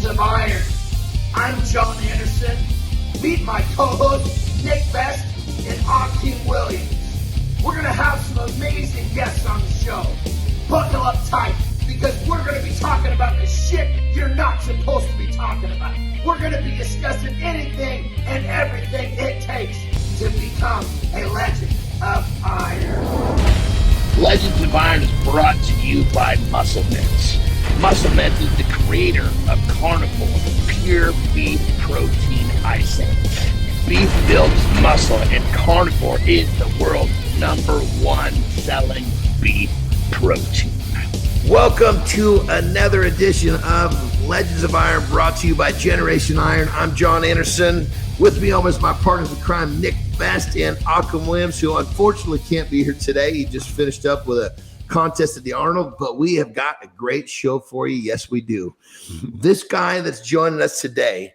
of Iron. I'm Jon Andersen. Meet my co-hosts, Nick Best and Akim Williams. We're going to have some amazing guests on the show. Buckle up tight, because we're going to be talking about the shit you're not supposed to be talking about. We're going to be discussing anything and everything it takes to become a Legend of Iron. Legends of Iron is brought to you by Muscle Mints. Muscle Mints is the creator of Carnivore Pure Beef Protein Icing. Beef builds muscle, and Carnivore is the world's #1 selling beef protein. Welcome to another edition of Legends of Iron, brought to you by Generation Iron. I'm Jon Andersen. With me always my partners in crime, Nick Best and Akim Williams, who unfortunately can't be here today. He just finished up with a contest at the Arnold, but we have got a great show for you. Yes, we do. This guy that's joining us today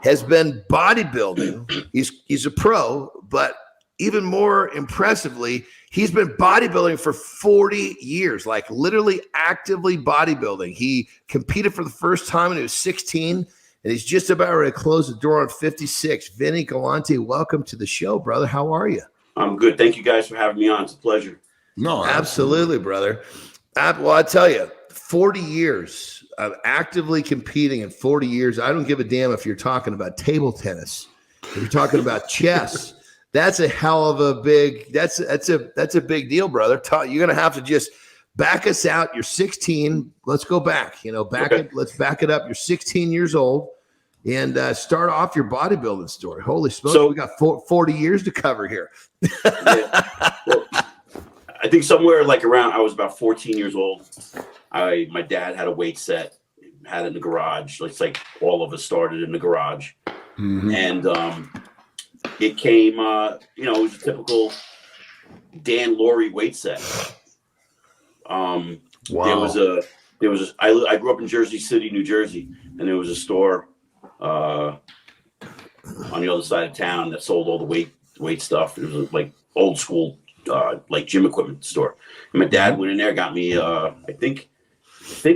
has been bodybuilding. He's a pro, but even more impressively, he's been bodybuilding for 40 years, like literally actively bodybuilding. He competed for the first time when he was 16. And he's just about ready to close the door on 56. Vinny Galanti, welcome to the show, brother. How are you? I'm good. Thank you guys for having me on. It's a pleasure. No, absolutely, brother. Well, I tell you, 40 years of actively competing in 40 years. I don't give a damn if you're talking about table tennis, if you're talking about chess. That's a hell of a big. That's a big deal, brother. You're gonna have to just back us out. You're 16. Let's go back. Let's back it up. You're 16 years old, and start off your bodybuilding story. Holy smokes, we got 40 years to cover here. Yeah. Well, I think somewhere like around, I was about 14 years old. My dad had a weight set, had it in the garage. It's like all of us started in the garage, and it came. It was a typical Dan Laurie weight set. Wow. I grew up in Jersey City, New Jersey, and there was a store on the other side of town that sold all the weight stuff. It was like old school, like gym equipment store. And my dad went in there, got me, I think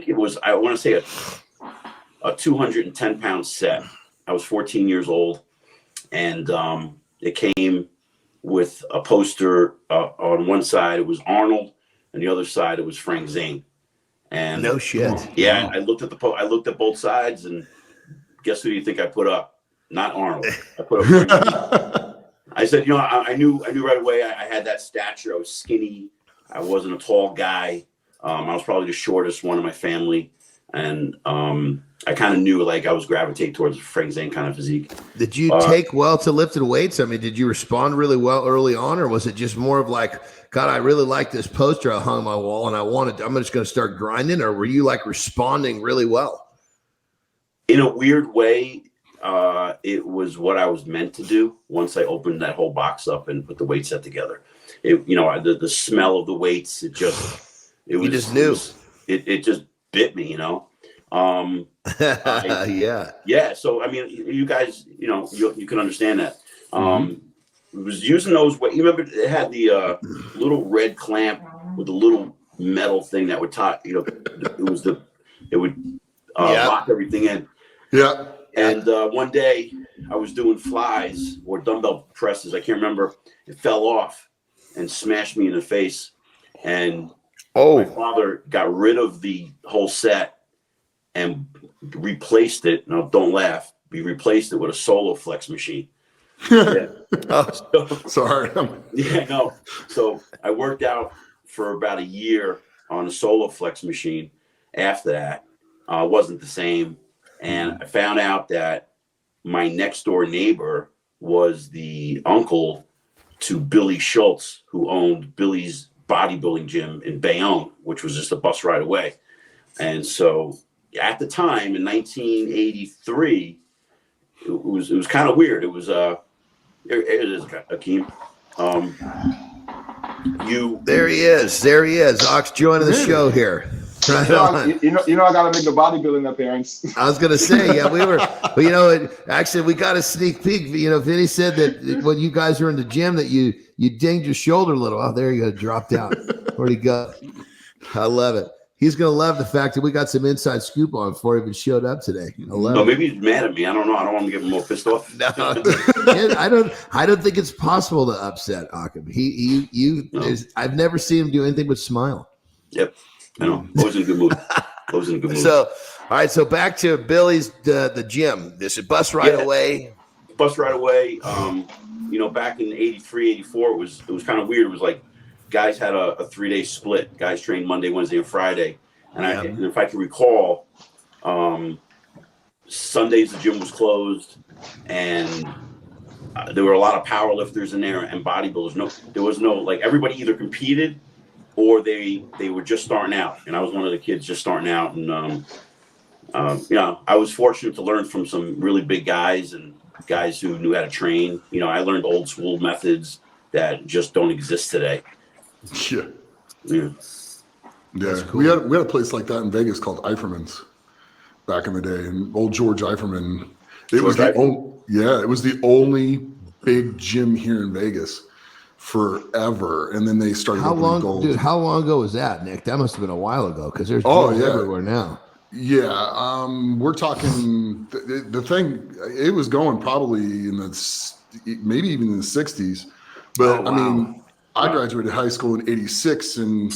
it was, I want to say a 210 pound set. I was 14 years old, and it came with a poster on one side. It was Arnold. And the other side, it was Frank Zane. And no shit. Yeah, wow. I looked at both sides, and guess who do you think I put up? Not Arnold. I put up Frank Zane. I said, I knew right away. I had that stature. I was skinny. I wasn't a tall guy. I was probably the shortest one in my family, and I kind of knew like I was gravitating towards Frank Zane kind of physique. Did you take well to lifting weights? I mean, did you respond really well early on, or was it just more of like, God, I really like this poster I hung on my wall, and I'm just going to start grinding? Or were you like responding really well? In a weird way, it was what I was meant to do. Once I opened that whole box up and put the weight set together, the smell of the weights, it just bit me, Yeah. So, I mean, you guys, you can understand that. It was using those. You remember it had the little red clamp with a little metal thing that would tie. It would lock everything in. Yeah. And one day I was doing flies or dumbbell presses. I can't remember. It fell off and smashed me in the face. And my father got rid of the whole set and replaced it. Now, don't laugh. We replaced it with a solo flex machine. Yeah. Sorry. Yeah, no. So I worked out for about a year on a solo flex machine. After that, wasn't the same. And I found out that my next door neighbor was the uncle to Billy Schultz, who owned Billy's bodybuilding gym in Bayonne, which was just a bus ride away. And so at the time in 1983, it was kind of weird. It was it is Akim. There he is. Ox joining the show here. Right on. I gotta make the bodybuilding appearance. I was gonna say, yeah, we were, but actually we got a sneak peek. Vinny said that when you guys were in the gym that you dinged your shoulder a little. Oh, there you go, dropped out. Where'd he go? I love it. He's gonna love the fact that we got some inside scoop on before he even showed up today. No, maybe he's mad at me. I don't know. I don't want to get him more pissed off. No, I don't think it's possible to upset Akim. I've never seen him do anything but smile. Yep, I know. Always in a good mood. Always in a good mood. So, all right. So back to Billy's the gym. This is bus right away. Bus right away. Back in 83, 84, it was kind of weird. It was like guys had a 3-day split. Guys trained Monday, Wednesday, and Friday. And if I can recall, Sundays the gym was closed, and there were a lot of power lifters in there and bodybuilders. There was no like everybody either competed or they were just starting out. And I was one of the kids just starting out. And I was fortunate to learn from some really big guys and guys who knew how to train. I learned old school methods that just don't exist today. Yeah. Cool. We had a place like that in Vegas called Eiferman's back in the day, and old George Eiferman. It was the only big gym here in Vegas forever. And then they started. How long ago was that, Nick? That must have been a while ago because there's gyms everywhere now. Yeah, we're talking the thing. It was going probably maybe even in the 60s, but I mean, I graduated high school in 86, and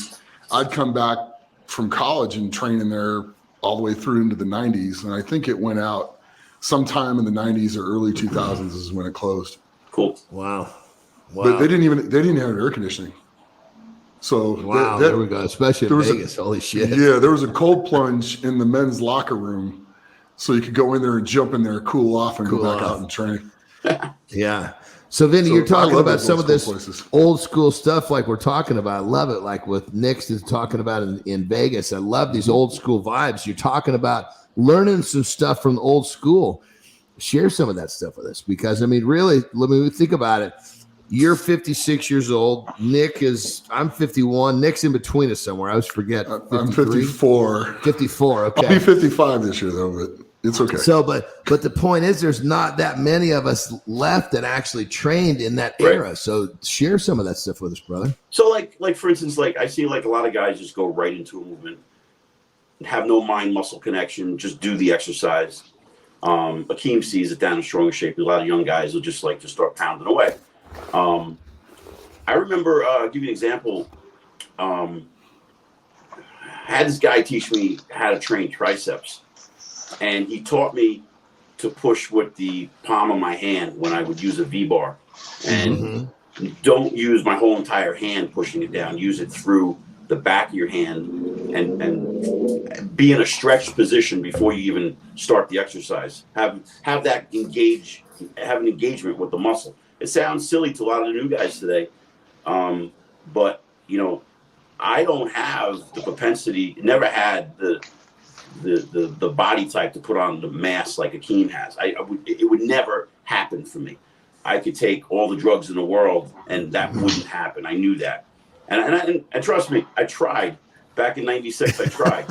I'd come back from college and train in there all the way through into the 90s, and I think it went out sometime in the 90s or early 2000s is when it closed. Cool. Wow. But they didn't have air conditioning. So there we go. Especially in Vegas. Holy shit. Yeah, there was a cold plunge in the men's locker room, so you could go in there and jump in there, cool off, and go back out and train. Yeah. So Vinny, you're talking about some of this old school stuff like we're talking about. I love it. Like with Nick's is talking about in Vegas. I love these old school vibes. You're talking about learning some stuff from the old school. Share some of that stuff with us because, I mean, really, let me think about it. You're 56 years old. I'm 51. Nick's in between us somewhere. I always forget. I'm 54. 54. Okay. I'll be 55 this year though, but it's okay. So, but the point is, there's not that many of us left that actually trained in that era. So, share some of that stuff with us, brother. So, like for instance, like I see like a lot of guys just go right into a movement, have no mind muscle connection, just do the exercise. Akim sees it down in stronger shape. A lot of young guys will just start pounding away. I remember, I'll give you an example. I had this guy teach me how to train triceps, and he taught me to push with the palm of my hand when I would use a V-bar, and don't use my whole entire hand pushing it down. Use it through the back of your hand and be in a stretched position before you even start the exercise. Have an engagement with the muscle. It sounds silly to a lot of the new guys today, but I don't have the propensity. Never had the body type to put on the mass like Akim has. It would never happen for me. I could take all the drugs in the world, and that wouldn't happen. I knew that, and trust me, I tried. Back in '96, I tried.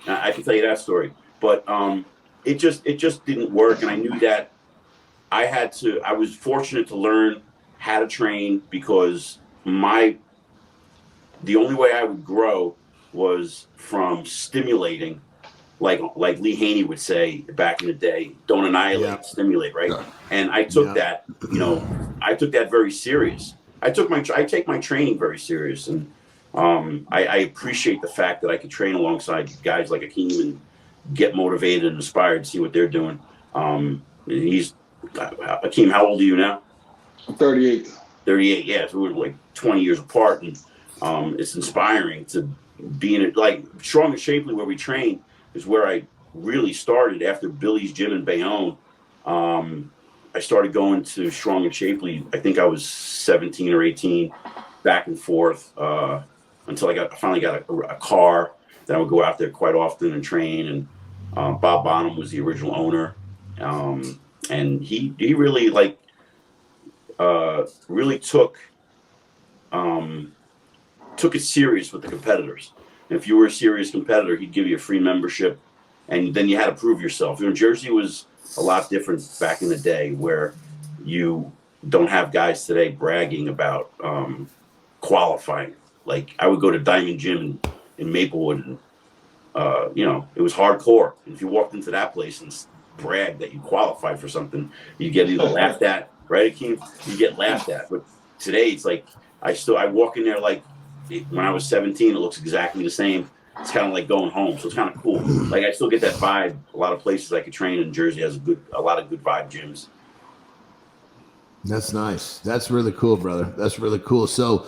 I can tell you that story, but it just didn't work, and I knew that. I was fortunate to learn how to train because the only way I would grow was from stimulating, like Lee Haney would say back in the day, don't annihilate, stimulate, right? Yeah. And I took that, I took that very serious. I take my training very serious, and I appreciate the fact that I could train alongside guys like Akim and get motivated and inspired to see what they're doing. Akim, how old are you now? 38. 38, yeah. So we're like 20 years apart, and it's inspiring to be in it. Like Strong and Shapely, where we train, is where I really started after Billy's gym in Bayonne. I started going to Strong and Shapely. I think I was 17 or 18, back and forth until I finally got a car. Then I would go out there quite often and train. And Bob Bonham was the original owner. And he really really took it serious with the competitors. And if you were a serious competitor, he'd give you a free membership, and then you had to prove yourself. Jersey was a lot different back in the day, where you don't have guys today bragging about qualifying. Like I would go to Diamond Gym in Maplewood, and it was hardcore. If you walked into that place and bragged that you qualified for something, you get either laughed at, right, Akim? You get laughed at. But today it's like I walk in there like when I was 17, it looks exactly the same. It's kind of like going home, so it's kind of cool. Like I still get that vibe. A lot of places I could train in Jersey has a lot of good vibe gyms. That's nice. That's really cool, brother. That's really cool. So,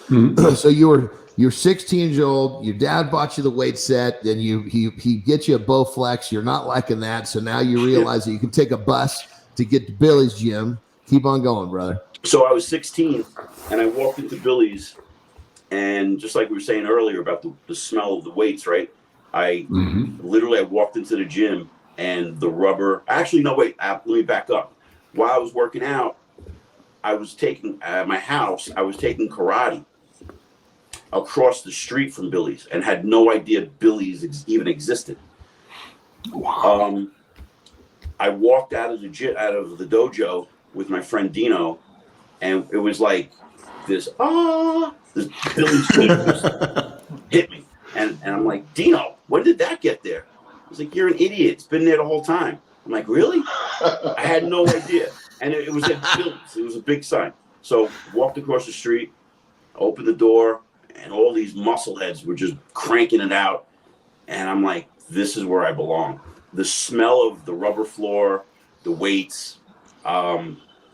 so you're 16 years old. Your dad bought you the weight set. Then he gets you a Bowflex. You're not liking that, so now you realize that you can take a bus to get to Billy's gym. Keep on going, brother. So I was 16, and I walked into Billy's. And just like we were saying earlier about the smell of the weights, right? I walked into the gym and the rubber. Actually, no, wait. Let me back up. While I was working out, I was taking at my house. I was taking karate across the street from Billy's, and had no idea Billy's even existed. Wow. I walked out of the dojo with my friend Dino, and it was like this Billy's just hit me. And I'm like, Dino, when did that get there? He's like, you're an idiot. It's been there the whole time. I'm like, really? I had no idea. And it was at Billy's. It was a big sign. So walked across the street, opened the door, and all these muscle heads were just cranking it out. And I'm like, this is where I belong. The smell of the rubber floor, the weights,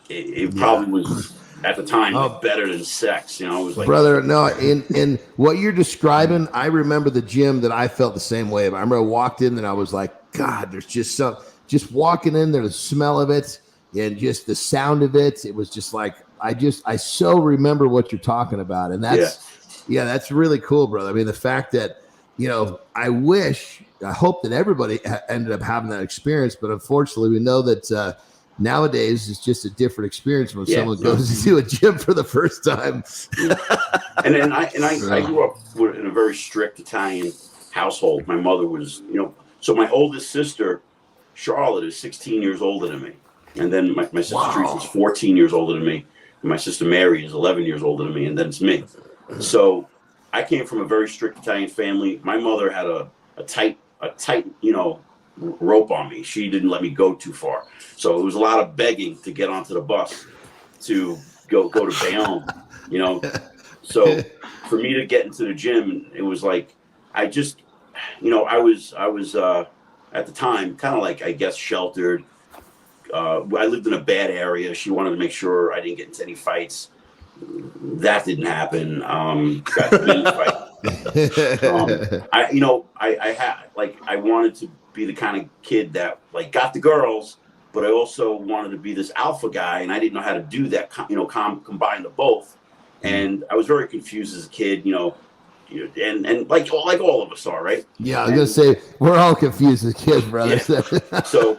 it probably was at the time better than sex. It was like, brother, no, in what you're describing, I remember the gym that I felt the same way. I remember I walked in and I was like, God, there's just walking in there, the smell of it and just the sound of it. It was just like, I so remember what you're talking about. And that's really cool, brother. I mean, the fact that, I hope that everybody ended up having that experience, but unfortunately we know that, nowadays, it's just a different experience when someone goes to a gym for the first time. And then I grew up in a very strict Italian household. My mother was, so my oldest sister, Charlotte, is 16 years older than me. And then my sister Teresa is 14 years older than me. And my sister Mary is 11 years older than me. And then it's me. So I came from a very strict Italian family. My mother had a tight, rope on me. She didn't let me go too far. So it was a lot of begging to get onto the bus to go to Bayonne, So for me to get into the gym, it was like, I was at the time kind of like, I guess, sheltered. I lived in a bad area. She wanted to make sure I didn't get into any fights. That didn't happen. Got in a fight. I wanted to be the kind of kid that got the girls, but I also wanted to be this alpha guy, and I didn't know how to do that. Combine the both, and I was very confused as a kid. And like all of us are, right? Yeah, I was gonna say we're all confused as kids, brother. Yeah. So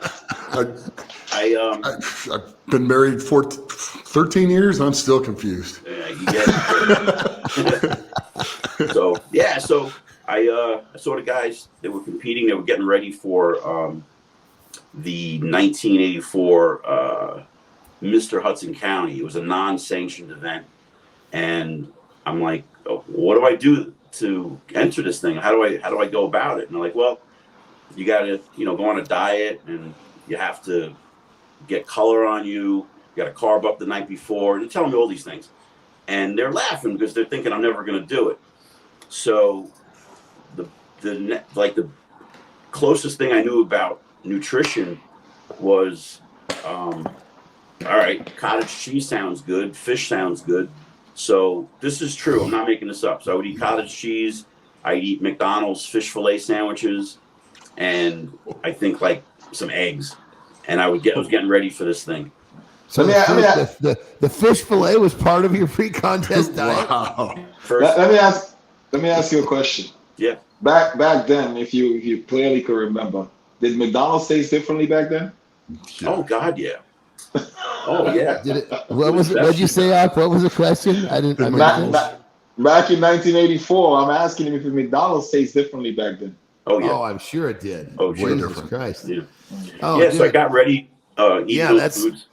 I've been married for 13 years. I'm still confused. You get it. So I saw the guys that were competing. They were getting ready for the 1984 Mr. Hudson County. It was a non-sanctioned event, and I'm like, what do I do to enter this thing? How do I go about it? And they're like, well, you got to go on a diet, and you have to get color on you. You got to carb up the night before. And they're telling me all these things, and they're laughing because they're thinking I'm never going to do it. So the closest thing I knew about nutrition was, all right, cottage cheese sounds good, fish sounds good. So this is true. I'm not making this up. So I would eat cottage cheese. I'd eat McDonald's fish fillet sandwiches, and I think some eggs. And I was getting ready for this thing. So the fish fillet was part of your pre-contest diet. Wow. Let me ask you a question. Yeah. Back then, if you clearly could remember, did McDonald's taste differently back then? Oh God, yeah. Oh yeah. What was it? What did you say, Ak? What was the question? I didn't. Back in 1984, I'm asking him if McDonald's tastes differently back then. Oh yeah. Oh, I'm sure it did. Oh, Jesus Christ. Yeah. Oh, yeah. So I got ready. Foods.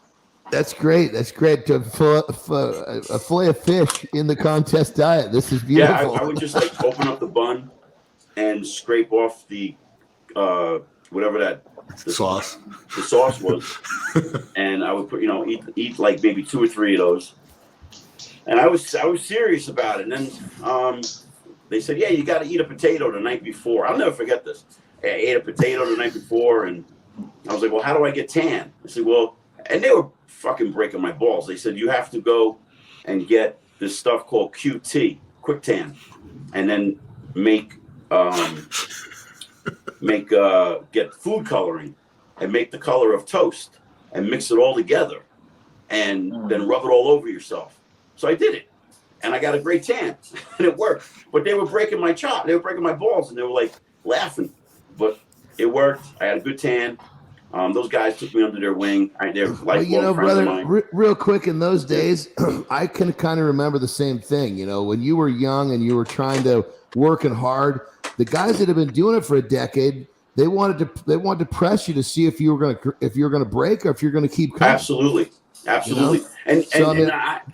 That's great. That's great. A fillet of fish in the contest diet. This is beautiful. Yeah, I would just open up the bun, and scrape off the whatever the sauce was, and I would put eat like maybe 2 or 3 of those, and I was serious about it. And then they said, yeah, you got to eat a potato the night before. I'll never forget this. I ate a potato the night before, and I was like, well, how do I get tan? I said, well, and they were fucking breaking my balls. They said, you have to go and get this stuff called QT, quick tan, and then get food coloring and make the color of toast and mix it all together and then rub it all over yourself. So I did it, and I got a great tan, and it worked. But they were breaking my chop. They were breaking my balls, and they were like laughing. But it worked. I had a good tan. Those guys took me under their wing. They're lifelong friends of mine. Real quick, in those days, I can kind of remember the same thing. When you were young and you were trying to working hard, the guys that have been doing it for a decade, they wanted to press you to see if you were gonna break or if you're gonna keep coming. Absolutely. And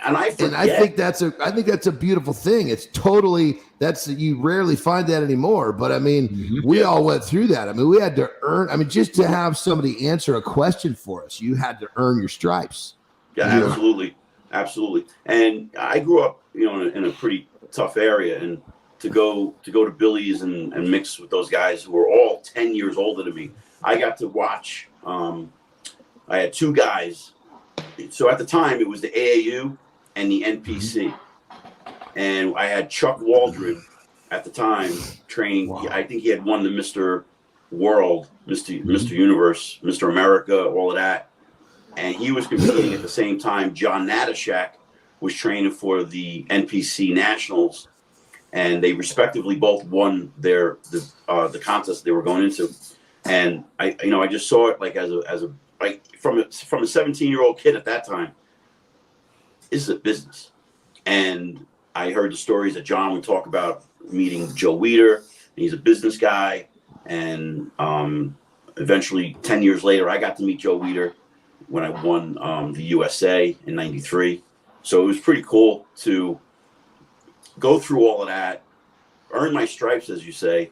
I think that's a beautiful thing. It's totally you rarely find that anymore. But I mean, we all went through that. I mean, we had to earn. I mean, just to have somebody answer a question for us, you had to earn your stripes. Yeah, absolutely. And I grew up, in a pretty tough area, and to go to Billy's and mix with those guys who were all 10 years older than me, I got to watch. I had 2 guys. So at the time, it was the AAU and the NPC. And I had Chuck Waldron at the time training. Wow. I think he had won the Mr. World, Mr. Universe, Mr. America, all of that. And he was competing at the same time. Jon Andersen was training for the NPC Nationals. And they respectively both won the contest they were going into. And I just saw it like as a from a 17-year-old kid at that time. This is a business. And I heard the stories that John would talk about meeting Joe Weider, and he's a business guy. And eventually, 10 years later, I got to meet Joe Weider when I won the USA in '93. So it was pretty cool to go through all of that, earn my stripes, as you say.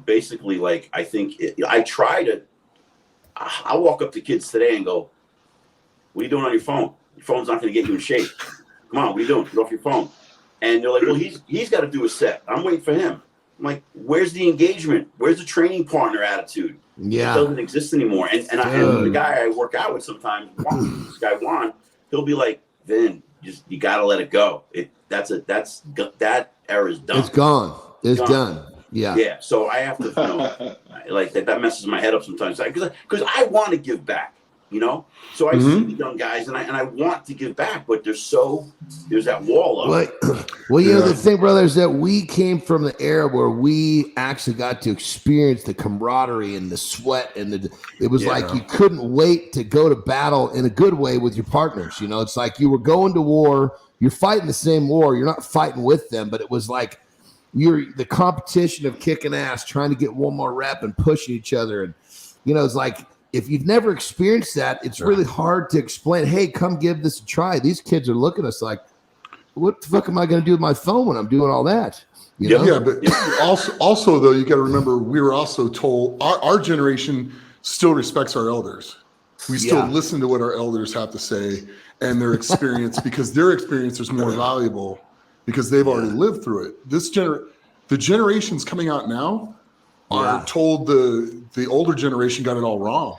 Basically, like, I think I walk up to kids today and go, what are you doing on your phone? Your phone's not going to get you in shape. Come on, what are you doing? Get off your phone. And they're like, well, he's got to do a set. I'm waiting for him. I'm like, where's the engagement? Where's the training partner attitude? Yeah. It doesn't exist anymore. And the guy I work out with sometimes, this guy Juan, he'll be like, Vin, you got to let it go. That era is done. It's gone. It's done. Yeah. Yeah. So I have to, like that messes my head up sometimes because I want to give back, So I see the young guys and I want to give back, but there's that wall up. Well, the thing, brother, is that we came from the era where we actually got to experience the camaraderie and the sweat and it was like you couldn't wait to go to battle in a good way with your partners. It's like you were going to war, you're fighting the same war, you're not fighting with them, but it was like the competition of kicking ass, trying to get one more rep and pushing each other. And, it's like, if you've never experienced that, it's really hard to explain, hey, come give this a try. These kids are looking at us like, what the fuck am I going to do with my phone when I'm doing all that? Yeah, but also though, you got to remember, we were also told our generation still respects our elders. We still listen to what our elders have to say and their experience because their experience is more valuable because they've already lived through it. The generations coming out now are told the older generation got it all wrong.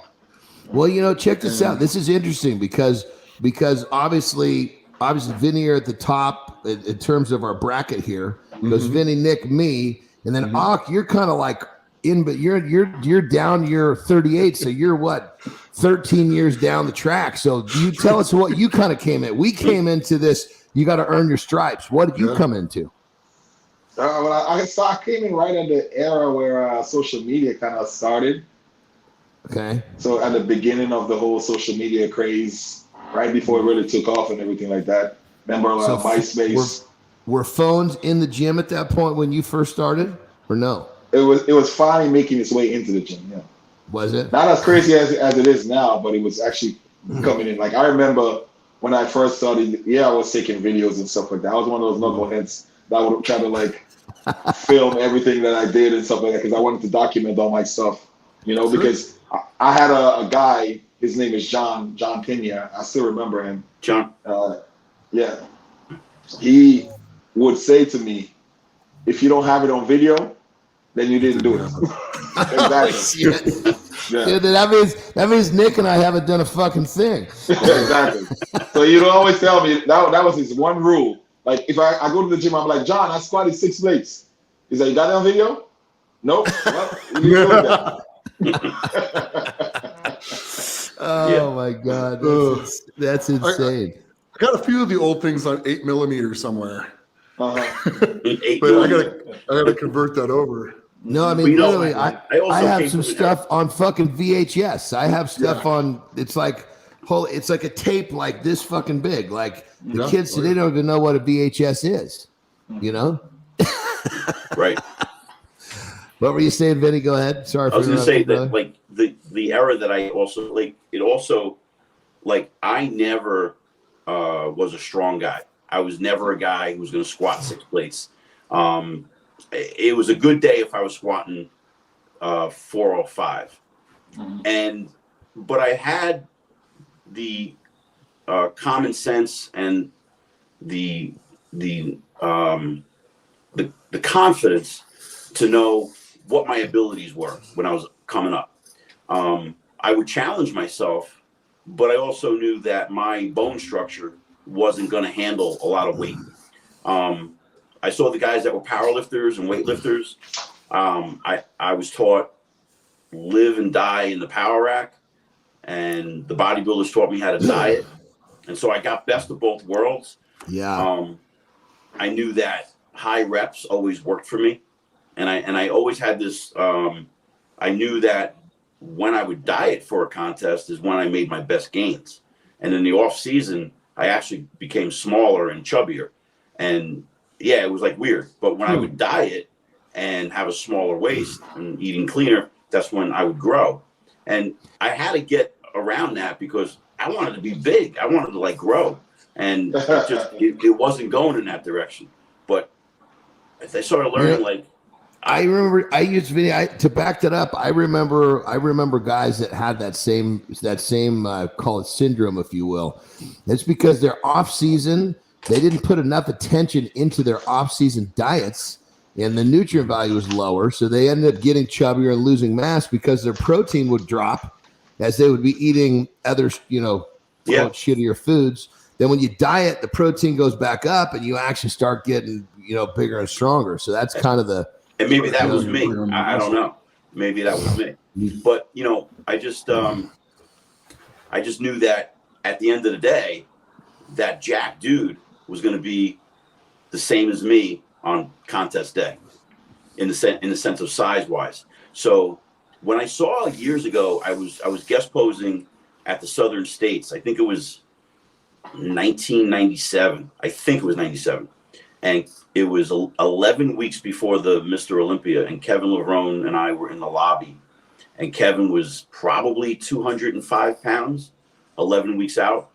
Well, check this out. This is interesting because obviously Vinny are at the top in terms of our bracket here. Because Vinny, Nick, me, and then Ak, you're kind of like but you're down year 38, so you're what, 13 years down the track. So you tell us what you kind of came in. We came into this. You got to earn your stripes. What did you come into? I came in right at the era where social media kind of started. Okay. So at the beginning of the whole social media craze, right before it really took off and everything like that. Remember MySpace? Were phones in the gym at that point when you first started, or no? It was finally making its way into the gym. Yeah. Was it? Not as crazy as it is now, but it was actually coming in. Like I remember when I first started, I was taking videos and stuff like that. I was one of those knuckleheads that would try to like film everything that I did and stuff like that because I wanted to document all my stuff, you know, because I had a guy, his name is Jon Pena. I still remember him. John. Yeah. He would say to me, if you don't have it on video, then you didn't do it. Exactly. Yeah. Dude, that means Nick and I haven't done a fucking thing. Exactly. So you'd always tell me that was his one rule. Like if I go to the gym, I'm like, John, I squatted 6 plates. He's like, you got it on video? Nope. Well, you didn't do that. Oh my God, that's insane. I got a few of the old things on 8mm somewhere. But I gotta convert that over. No, I mean, literally, I have some stuff on fucking VHS. I have stuff on. It's like a tape like this fucking big. Like the kids, they don't even know what a VHS is. You know? Right. What were you saying, Vinny? Go ahead. Sorry. I was going to say that, like the era that I also like. It also, like, I never was a strong guy. I was never a guy who was going to squat 6 plates. It was a good day if I was squatting 405, but I had the common sense and the confidence to know what my abilities were when I was coming up. I would challenge myself, but I also knew that my bone structure wasn't going to handle a lot of weight. I saw the guys that were powerlifters and weightlifters. I was taught live and die in the power rack, and the bodybuilders taught me how to diet. And so I got best of both worlds. Yeah. I knew that high reps always worked for me. And I always had this, I knew that when I would diet for a contest is when I made my best gains. And in the off season, I actually became smaller and chubbier. And yeah, it was like weird. But when I would diet and have a smaller waist and eating cleaner, that's when I would grow. And I had to get around that because I wanted to be big. I wanted to like grow. And it wasn't going in that direction. But I started learning I remember I used Vinny to back that up. I remember guys that had that same call it syndrome, if you will. It's because their off season, they didn't put enough attention into their off-season diets, and the nutrient value was lower, so they ended up getting chubbier and losing mass because their protein would drop as they would be eating other, shittier foods. Then when you diet, the protein goes back up, and you actually start getting, bigger and stronger. So that's kind of the. And maybe that was me. I don't know. Maybe that was me. But I just knew that at the end of the day, that jack dude was going to be the same as me on contest day in the sense of size wise. So when I saw years ago, I was guest posing at the Southern States. I think it was 1997. I think it was 97. And it was 11 weeks before the Mr. Olympia, and Kevin Levrone and I were in the lobby, and Kevin was probably 205 pounds, 11 weeks out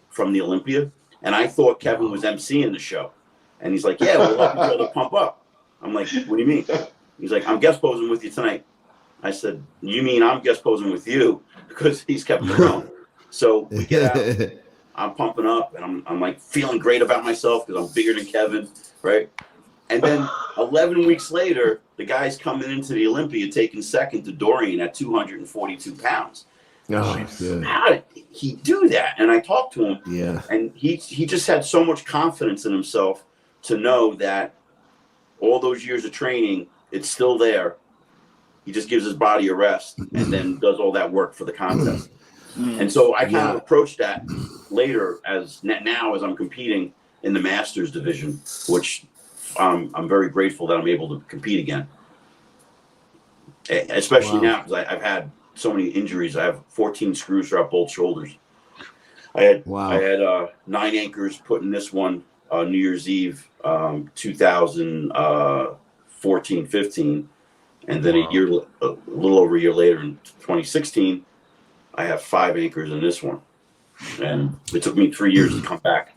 from the Olympia. And I thought Kevin was emceeing the show. And he's like, yeah, we'll help each other pump up. I'm like, what do you mean? He's like, I'm guest posing with you tonight. I said, you mean I'm guest posing with you? Because he's Kevin Levrone. So we get out. I'm pumping up, and I'm like feeling great about myself because I'm bigger than Kevin, right? And then 11 weeks later, the guy's coming into the Olympia taking second to Dorian at 242 pounds. Oh, how did he do that? And I talked to him, and he just had so much confidence in himself to know that all those years of training, it's still there. He just gives his body a rest and then does all that work for the contest. And so I kind of approached that later as I'm competing in the Masters division, which I'm very grateful that I'm able to compete again. Especially now because I've had so many injuries. I have 14 screws throughout both shoulders. I had 9 anchors put in this one New Year's Eve 2014-15, and then a little over a year later in 2016, I have 5 anchors in this one, and it took me 3 years to come back.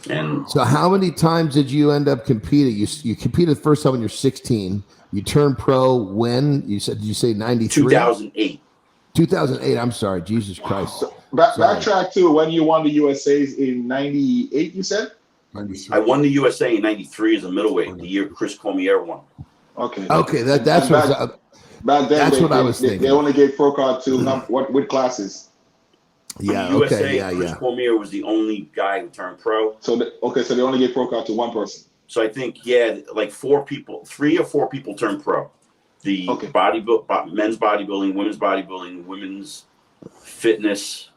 And so how many times did you end up competing? You competed the first time when you're 16. You turned pro when? Did you say 93? 2008. 2008. I'm sorry. Jesus Christ. So backtrack to when you won the USA's in 98, you said? 96. I won the USA in 93 as a middleweight, the year Chris Cormier won. Okay. That's what back then. That's what I was thinking. They only gave pro card to what classes? Yeah. USA, Okay. Chris Cormier was the only guy who turned pro. So they only gave pro card to one person. So I think, like 3 or 4 people turned pro. The men's bodybuilding, women's bodybuilding, women's fitness,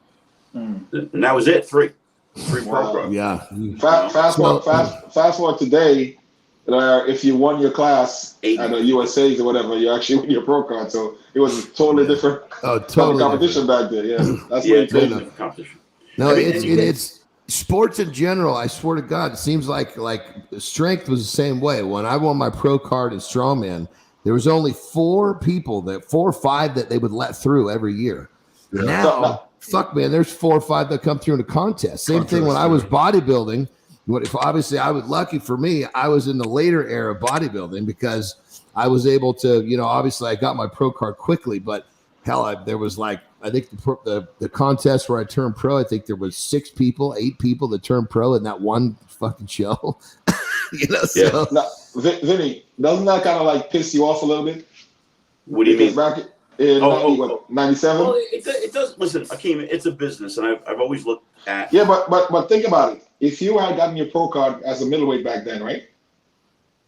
and that was it. 3 pro. Yeah. Fast forward today. If you won your class at the USA's or whatever, you actually win your pro card. So it was totally different. Totally competition different. back then. Yeah, that's Totally different competition. No, it's sports in general. I swear to God, it seems like strength was the same way. When I won my pro card in strongman, there was only 4 or 5 that they would let through every year. Yeah. Now, fuck man, there's 4 or 5 that come through in a contest. Same thing when I was bodybuilding. Obviously, lucky for me, I was in the later era of bodybuilding because I was able to, obviously I got my pro card quickly, but hell, there was I think the contest where I turned pro, I think there was 8 people that turned pro in that one fucking show. So. Now, Vinny, doesn't that kind of piss you off a little bit? What do you mean? Back in 97? Well, it does. Listen, Akim, it's a business, and I've always looked at. Yeah, but think about it. If you had gotten your pro card as a middleweight back then, right?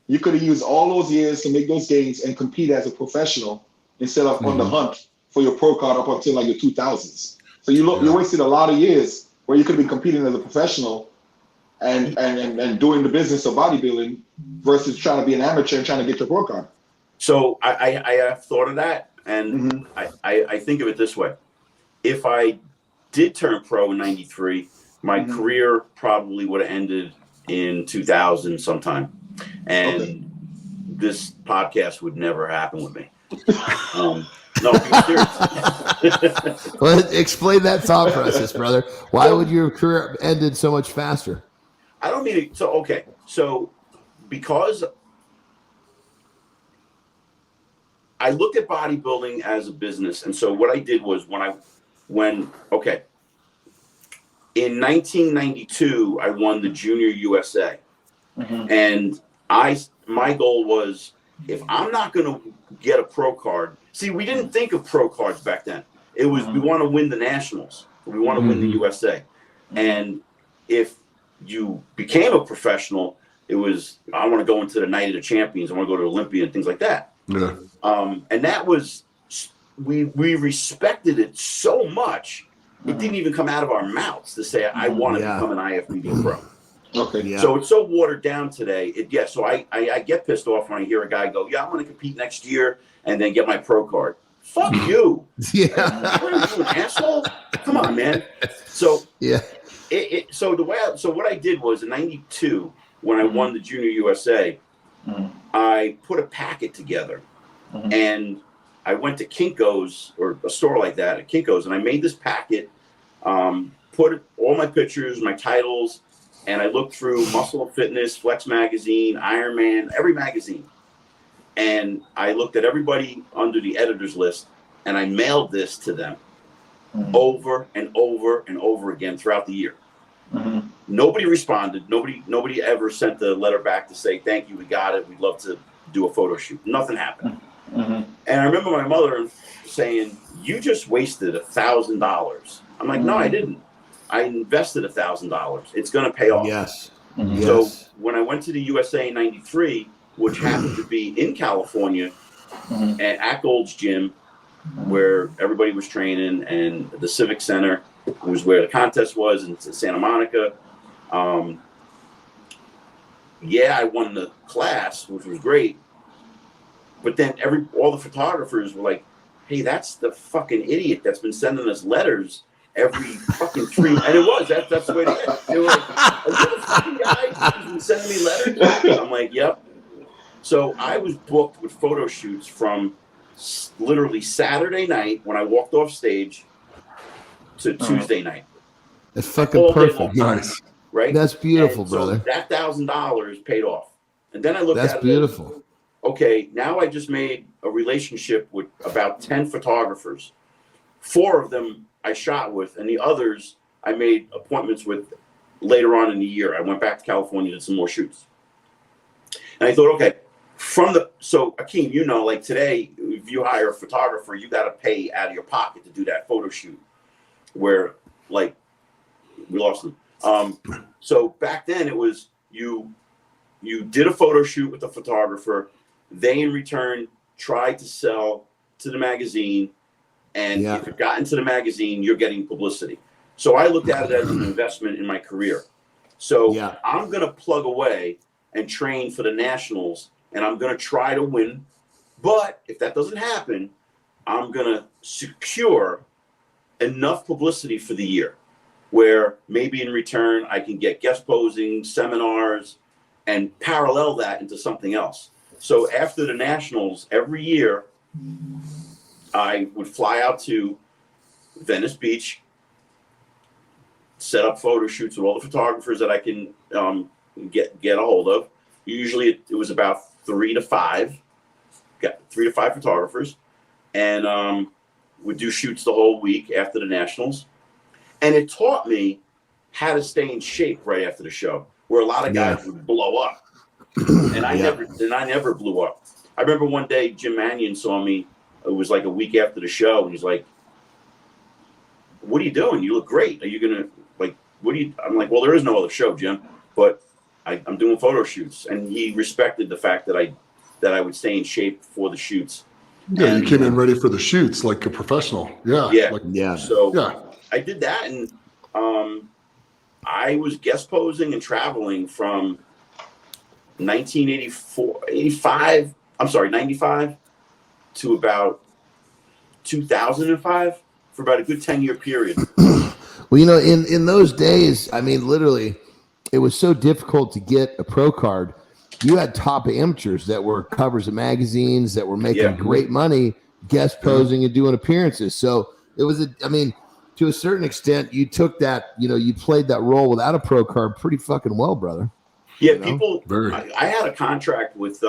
You could have used all those years to make those gains and compete as a professional instead of on the hunt for your pro card up until the 2000s. So you wasted a lot of years where you could be competing as a professional and doing the business of bodybuilding versus trying to be an amateur and trying to get your pro card. So I have thought of that, and I think of it this way: if I did turn pro in '93, my career probably would have ended in 2000 sometime, and this podcast would never happen with me. No, be serious. Well, explain that thought process, brother. Why would your career ended so much faster? I don't mean it. So because I looked at bodybuilding as a business, and so what I did was in 1992, I won the Junior USA, and my goal was, if I'm not going to get a pro card. See, we didn't think of pro cards back then. It was we want to win the Nationals, we want to win the USA, and if you became a professional, it was I want to go into the Night of the Champions, I want to go to Olympia and things like that. Yeah. And that was we respected it so much. It didn't even come out of our mouths to say I want to become an IFBB pro. Okay. Yeah. So it's so watered down today. So I get pissed off when I hear a guy go, "Yeah, I'm going to compete next year and then get my pro card." Fuck you. Yeah. What are you, an asshole? Come on, man. So yeah. So what I did was in '92 when I won the Junior USA, I put a packet together, and I went to Kinko's or a store like that at Kinko's, and I made this packet, put all my pictures, my titles, and I looked through Muscle and Fitness, Flex Magazine, Iron Man, every magazine. And I looked at everybody under the editor's list, and I mailed this to them over and over and over again throughout the year. Nobody responded. Nobody ever sent the letter back to say, "Thank you, we got it. We'd love to do a photo shoot." Nothing happened. And I remember my mother saying, "You just wasted $1,000." I'm like, "No, I didn't. I invested $1,000. It's going to pay off." Yes. So when I went to the USA in '93, which happened to be in California at Gold's Gym, where everybody was training, and the Civic Center was where the contest was in Santa Monica. I won the class, which was great. But then all the photographers were like, "Hey, that's the fucking idiot that's been sending us letters every fucking 3." And it was that's the way they were like, "Are you the fucking guy who's been sending me letters?" I'm like, "Yep." So I was booked with photo shoots from literally Saturday night when I walked off stage to Tuesday night. It's fucking perfect. Nice. right? That's beautiful, And brother. So that $1,000 paid off. And then I looked That's at it. Beautiful. Okay, now I just made a relationship with about 10 photographers. 4 of them I shot with, and the others I made appointments with later on in the year. I went back to California, did some more shoots. And I thought, okay, so Akim, you know, like today, if you hire a photographer, you got to pay out of your pocket to do that photo shoot. Where, like, we lost them. So back then it was you did a photo shoot with the photographer. They in return tried to sell to the magazine, and if it got into the magazine, you're getting publicity. So I looked at it as an investment in my career. So I'm gonna plug away and train for the Nationals, and I'm gonna try to win. But if that doesn't happen, I'm gonna secure enough publicity for the year, where maybe in return I can get guest posing, seminars, and parallel that into something else. So after the Nationals, every year, I would fly out to Venice Beach, set up photo shoots with all the photographers that I can get a hold of. Usually it was about 3 to 5, got 3 to 5 photographers, and would do shoots the whole week after the Nationals. And it taught me how to stay in shape right after the show, where a lot of guys would blow up. And I never blew up. I remember one day Jim Mannion saw me. It was like a week after the show, and he's like, "What are you doing? You look great. Are you gonna like? What do you?" I'm like, "Well, there is no other show, Jim, but I'm doing photo shoots." And he respected the fact that I would stay in shape for the shoots. Yeah, and, you came in ready for the shoots like a professional. So I did that, and I was guest posing and traveling from 95 to about 2005 for about a good 10-year period. Well, you know, in those days, I mean, literally, it was so difficult to get a pro card. You had top amateurs that were covers of magazines that were making great money, guest posing and doing appearances. So it was, to a certain extent, you took that, you played that role without a pro card pretty fucking well, brother. Yeah, I had a contract with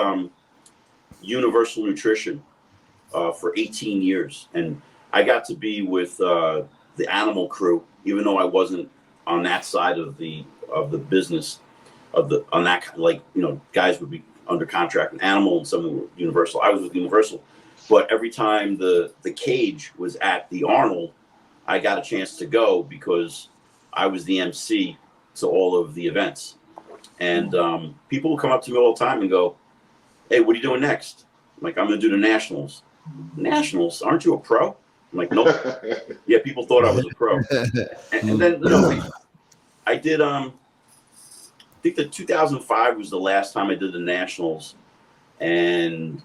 Universal Nutrition for 18 years, and I got to be with the animal crew, even though I wasn't on that side of the business guys would be under contract with Animal and some were Universal. I was with Universal, but every time the cage was at the Arnold, I got a chance to go because I was the MC to all of the events. And people will come up to me all the time and go, "Hey, what are you doing next?" I'm like, "I'm going to do the Nationals." "Nationals? Aren't you a pro?" I'm like, "Nope." Yeah, people thought I was a pro. And then, I did, I think that 2005 was the last time I did the Nationals. And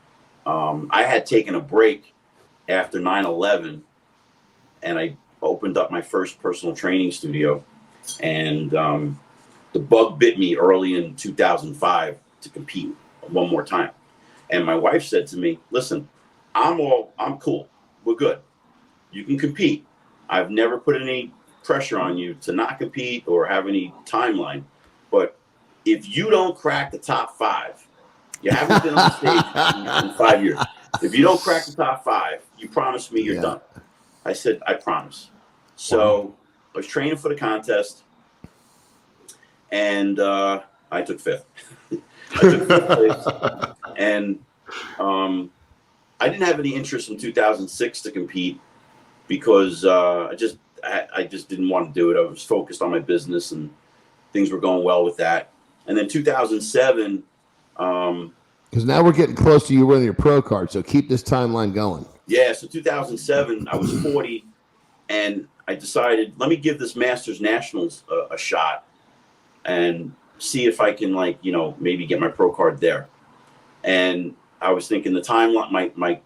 I had taken a break after 9/11, and I opened up my first personal training studio. And the bug bit me early in 2005 to compete one more time. And my wife said to me, "Listen, I'm cool. We're good. You can compete. I've never put any pressure on you to not compete or have any timeline. But if you don't crack the top 5, you haven't been on stage in 5 years. If you don't crack the top 5, you promise me you're done." I said, "I promise." So I was training for the contest, and I took 5th. I took 5th place, and I didn't have any interest in 2006 to compete because I just didn't want to do it. I was focused on my business, and things were going well with that. And then 2007, because now we're getting close to you winning your pro card, so keep this timeline going. Yeah, so 2007, I was 40, and I decided, let me give this Masters Nationals a shot and see if I can, maybe get my pro card there. And I was thinking the timeline,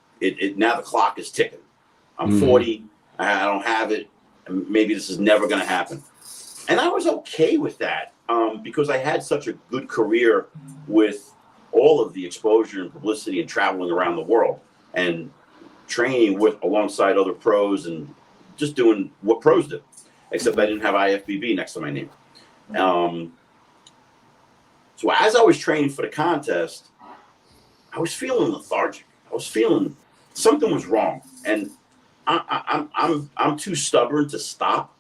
now the clock is ticking. I'm 40, I don't have it, and maybe this is never going to happen. And I was okay with that because I had such a good career with all of the exposure and publicity and traveling around the world and training alongside other pros and just doing what pros do, except I didn't have IFBB next to my name. So as I was training for the contest, I was feeling lethargic. I was feeling something was wrong, and I'm too stubborn to stop.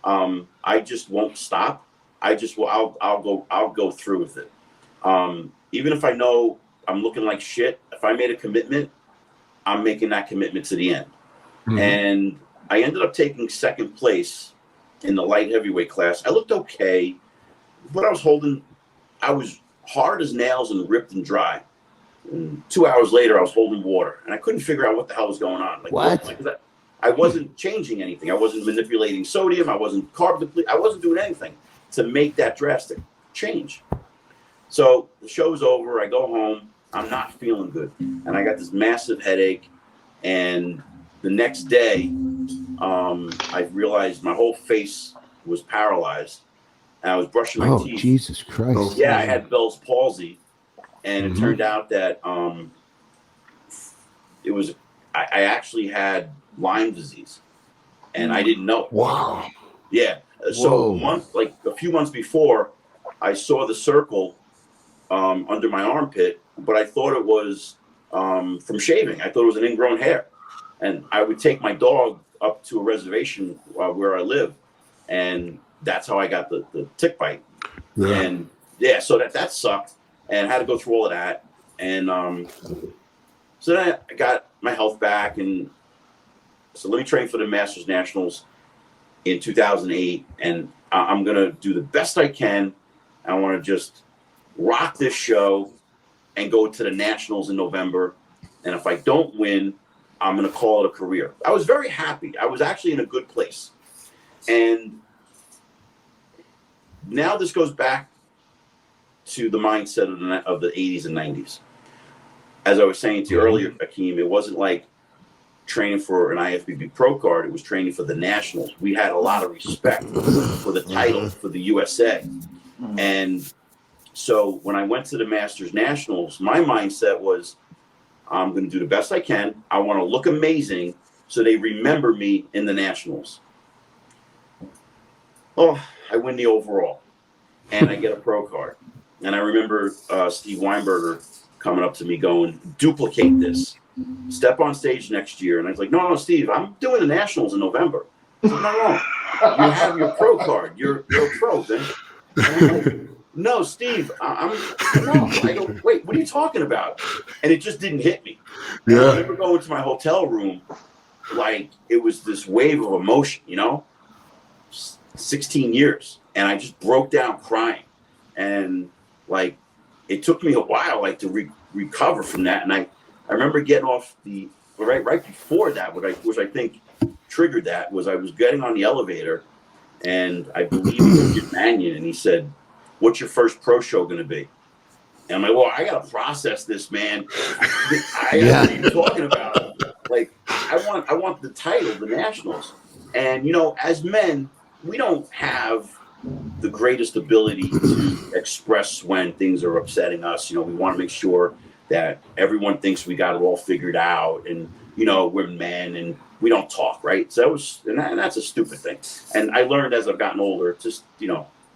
I just won't stop. I'll go through with it. Even if I know I'm looking like shit, if I made a commitment, I'm making that commitment to the end. Mm-hmm. And I ended up taking second place in the light heavyweight class. I looked okay, but I was hard as nails and ripped and dry. And 2 hours later, I was holding water, and I couldn't figure out what the hell was going on. Like, what? I wasn't changing anything. I wasn't manipulating sodium. I wasn't carb depleting. I wasn't doing anything to make that drastic change. So the show's over. I go home. I'm not feeling good, and I got this massive headache. And the next day, I realized my whole face was paralyzed, and I was brushing my teeth. Oh, Jesus Christ! Yeah, I had Bell's palsy, and it turned out that it was I actually had Lyme disease, and I didn't know. Wow. Yeah. So a few months before, I saw the circle under my armpit, but I thought it was from shaving. I thought it was an ingrown hair, and I would take my dog up to a reservation where I live, and that's how I got the tick bite. Yeah. And yeah, so that sucked, and I had to go through all of that, and so then I got my health back, and so let me train for the Masters Nationals in 2008, and I'm gonna do the best I can. I want to just rock this show and go to the Nationals in November. And if I don't win, I'm going to call it a career. I was very happy. I was actually in a good place. And now this goes back to the mindset of the 80s and 90s. As I was saying to you earlier, Akim, it wasn't like training for an IFBB pro card. It was training for the Nationals. We had a lot of respect for the title, for the USA. And so when I went to the Masters Nationals, my mindset was, I'm going to do the best I can. I want to look amazing so they remember me in the Nationals. Oh, I win the overall, and I get a pro card. And I remember Steve Weinberger coming up to me going, duplicate this. Step on stage next year. And I was like, no, Steve, I'm doing the Nationals in November. I said, no. You have your pro card. You're a pro, then. No, Steve, I go, wait, what are you talking about? And it just didn't hit me. Yeah. I remember going to my hotel room, like it was this wave of emotion, 16 years. And I just broke down crying. And like, it took me a while, like to recover from that. And I remember getting off right before that, which I think triggered that, was I was getting on the elevator, and I believe it was Jim Mannion, and he said, what's your first pro show going to be? And I'm like, well, I got to process this, man. What are you talking about? Like, I want the title, the Nationals. And, as men, we don't have the greatest ability to express when things are upsetting us. We want to make sure that everyone thinks we got it all figured out, and, we're men and we don't talk, right? So that's a stupid thing. And I learned as I've gotten older, just,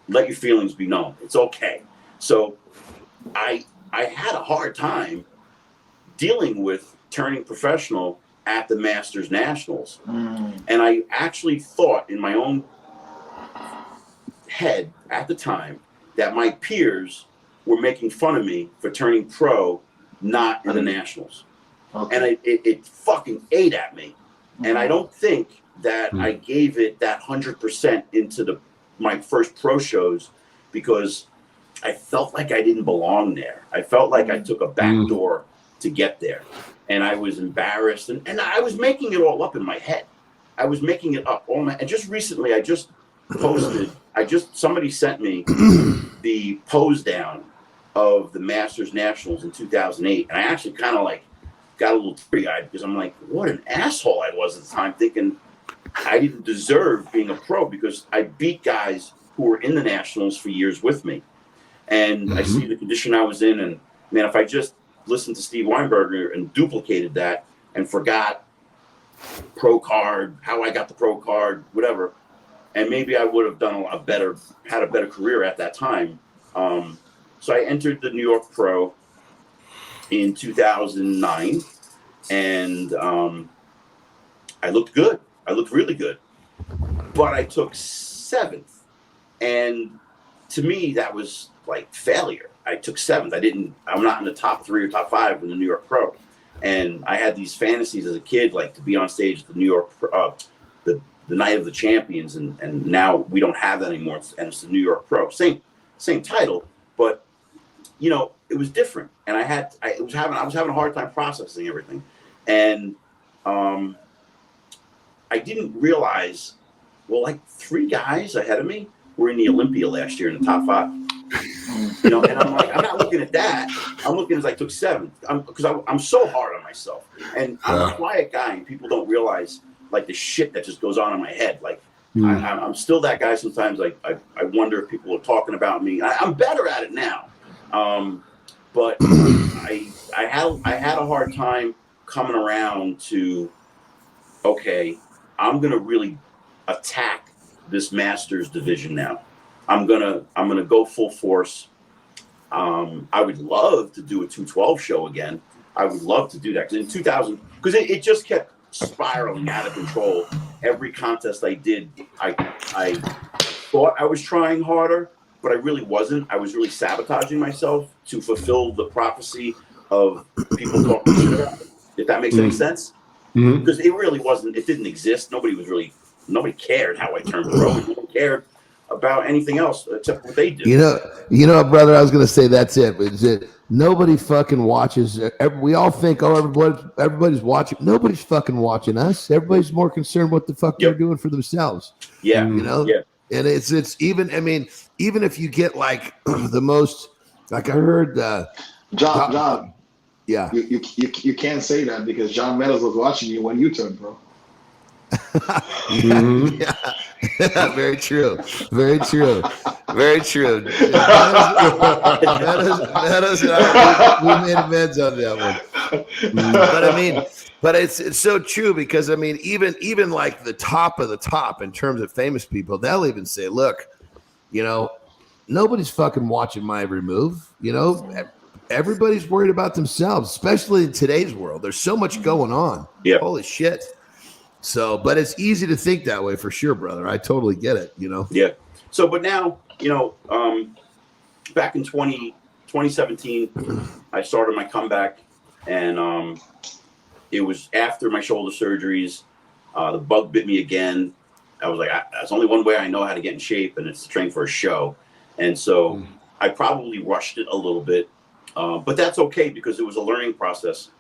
let your feelings be known. It's okay. So I had a hard time dealing with turning professional at the Masters Nationals. And I actually thought in my own head at the time that my peers were making fun of me for turning pro, not in the Nationals. Okay. And it fucking ate at me. And I don't think that I gave it that 100% into my first pro shows, because I felt like I didn't belong there. I felt like I took a back door to get there, and I was embarrassed, and I was making it all up in my head. I was making it up and just recently I just posted, somebody sent me the pose down of the Masters Nationals in 2008, and I actually kind of like got a little teary-eyed, because I'm like, what an asshole I was at the time, thinking I didn't deserve being a pro, because I beat guys who were in the Nationals for years with me. And I see the condition I was in, and man, if I just listened to Steve Weinberger and duplicated that and forgot pro card, how I got the pro card, whatever, and maybe I would have done had a better career at that time. So I entered the New York Pro in 2009, and I looked good. I looked really good, but I took 7th, and to me that was like failure. I took 7th. I'm not in the top 3 or top 5 in the New York Pro, and I had these fantasies as a kid, like to be on stage at the New York the night of the champions, and now we don't have that anymore, and it's the New York Pro, same title, but it was different, and I was having a hard time processing everything, and I didn't realize, well, like 3 guys ahead of me were in the Olympia last year in the top 5. And I'm like, I'm not looking at that. I'm looking as I took 7th, because I'm so hard on myself, and I'm a quiet guy, and people don't realize like the shit that just goes on in my head. Like I'm still that guy sometimes. Like I wonder if people are talking about me. I'm better at it now, but I had a hard time coming around to, okay, I'm gonna really attack this Masters division now. I'm gonna go full force. I would love to do a 212 show again. I would love to do that, because in 2000, because it just kept spiraling out of control. Every contest I did, I thought I was trying harder, but I really wasn't. I was really sabotaging myself to fulfill the prophecy of people talking shit about it, if that makes any sense. Because it really wasn't, it didn't exist. Nobody cared how I turned pro. Nobody cared about anything else except what they did. You know, brother, I was going to say that's it. But nobody fucking watches. We all think, oh, everybody's watching. Nobody's fucking watching us. Everybody's more concerned what the fuck they're doing for themselves. Yeah. Yeah. And it's even, I mean, even if you get like the most, like I heard, John. Yeah. You can't say that, because John Meadows was watching you when you turned pro. Yeah. Very true. Meadows and I, we made amends on that one. But I mean, it's so true, because I mean, even like the top of the top in terms of famous people, they'll even say, look, nobody's fucking watching my every move. Everybody's worried about themselves, especially in today's world. There's so much going on. Yeah. Holy shit. So, but it's easy to think that way for sure, brother. I totally get it, Yeah. So, but now, back in 2017, I started my comeback, and it was after my shoulder surgeries. The bug bit me again. I was like, there's only one way I know how to get in shape, and it's to train for a show. And so I probably rushed it a little bit, but that's okay, because it was a learning process,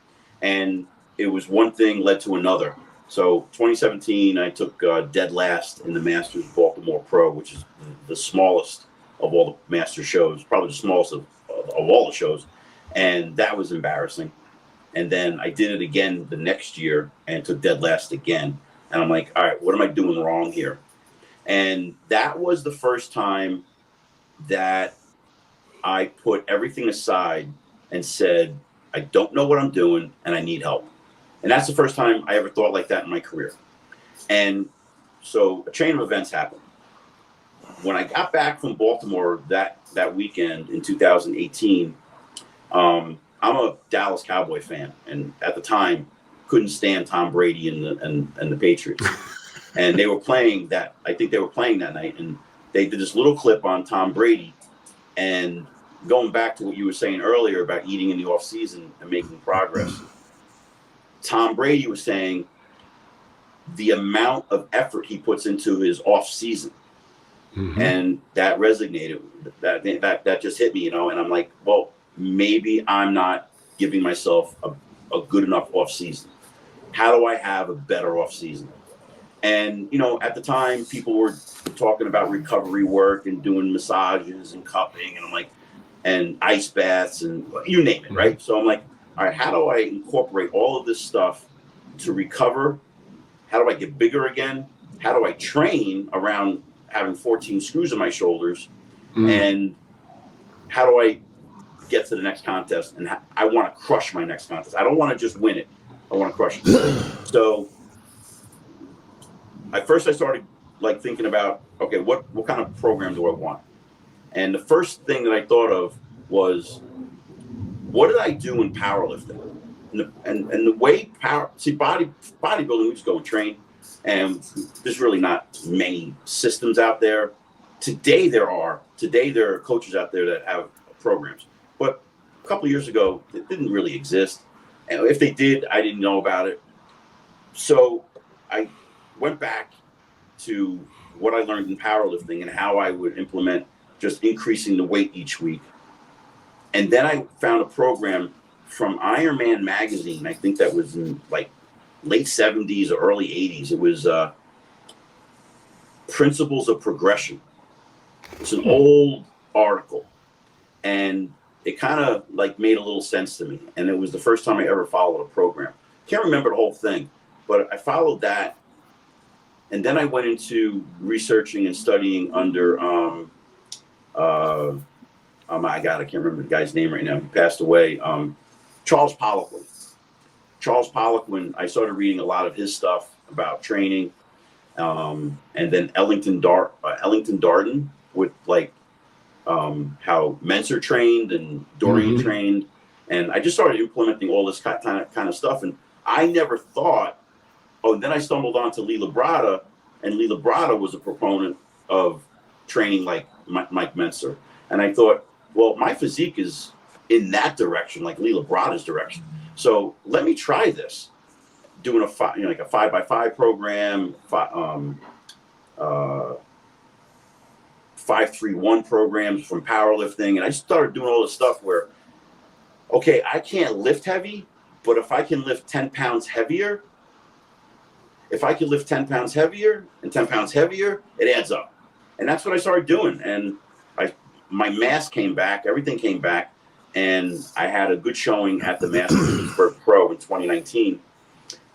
and it was one thing led to another. So 2017, I took dead last in the Masters Baltimore Pro, which is the smallest of all the Master shows, probably the smallest of all the shows. And that was embarrassing. And then I did it again the next year and took dead last again. And I'm like, all right, what am I doing wrong here? And that was the first time that I put everything aside and said, I don't know what I'm doing, and I need help. And that's the first time I ever thought like that in my career. And so a chain of events happened. When I got back from Baltimore that weekend in 2018, I'm a Dallas Cowboy fan, and at the time couldn't stand Tom Brady and the Patriots. And they were playing that. I think they were playing that night, and they did this little clip on Tom Brady. And going back to what you were saying earlier about eating in the off season and making progress, Tom Brady was saying the amount of effort he puts into his off season, and that resonated. That just hit me, and I'm like, well, maybe I'm not giving myself a good enough off season. How do I have a better off season? And at the time, people were talking about recovery work and doing massages and cupping, and I'm like, and ice baths and you name it, right? So I'm like, all right, how do I incorporate all of this stuff to recover? How do I get bigger again? How do I train around having 14 screws in my shoulders? And how do I get to the next contest? And I want to crush my next contest. I don't want to just win it. I want to crush it. So at first I started like thinking about, okay, what kind of program do I want? And the first thing that I thought of was, what did I do in powerlifting? And the way bodybuilding, we just go and train, and there's really not many systems out there. Today there are coaches out there that have programs, but a couple of years ago it didn't really exist, and if they did, I didn't know about it. So I went back to what I learned in powerlifting and how I would implement just increasing the weight each week. And then I found a program from Ironman magazine. I think that was in like late 70s or early 80s. It was Principles of Progression. It's an old article, and it kind of like made a little sense to me. And it was the first time I ever followed a program. Can't remember the whole thing, but I followed that. And then I went into researching and studying under, oh my God, I can't remember the guy's name right now. He passed away. Charles Poliquin. Charles Poliquin, I started reading a lot of his stuff about training. And then Ellington Darden with like how Menser trained and Dorian trained. And I just started implementing all this kind of stuff. And I never thought, and then I stumbled onto Lee Labrada, and Lee Labrada was a proponent of training like Mike Menser. And I thought, well, my physique is in that direction, like Lee Labrada's direction. So let me try this, doing like a 5x5 program, 5-3-1 programs from powerlifting. And I started doing all this stuff where, okay, I can't lift heavy, but if I can lift 10 pounds heavier, and 10 pounds heavier, it adds up. And that's what I started doing. And my mass came back, everything came back. And I had a good showing at the Masters for Pro in 2019.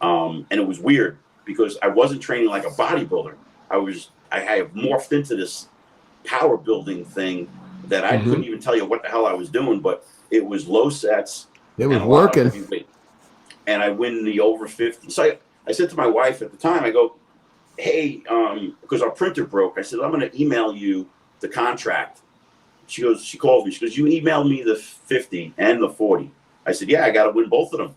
And it was weird because I wasn't training like a bodybuilder. I have morphed into this power building thing that I couldn't even tell you what the hell I was doing, but it was low sets. It was working. And I win the over 50. So I said to my wife at the time, I go, hey, because our printer broke. I said, I'm going to email you the contract. She calls me. She goes, you emailed me the 50 and the 40. I said, yeah, I got to win both of them.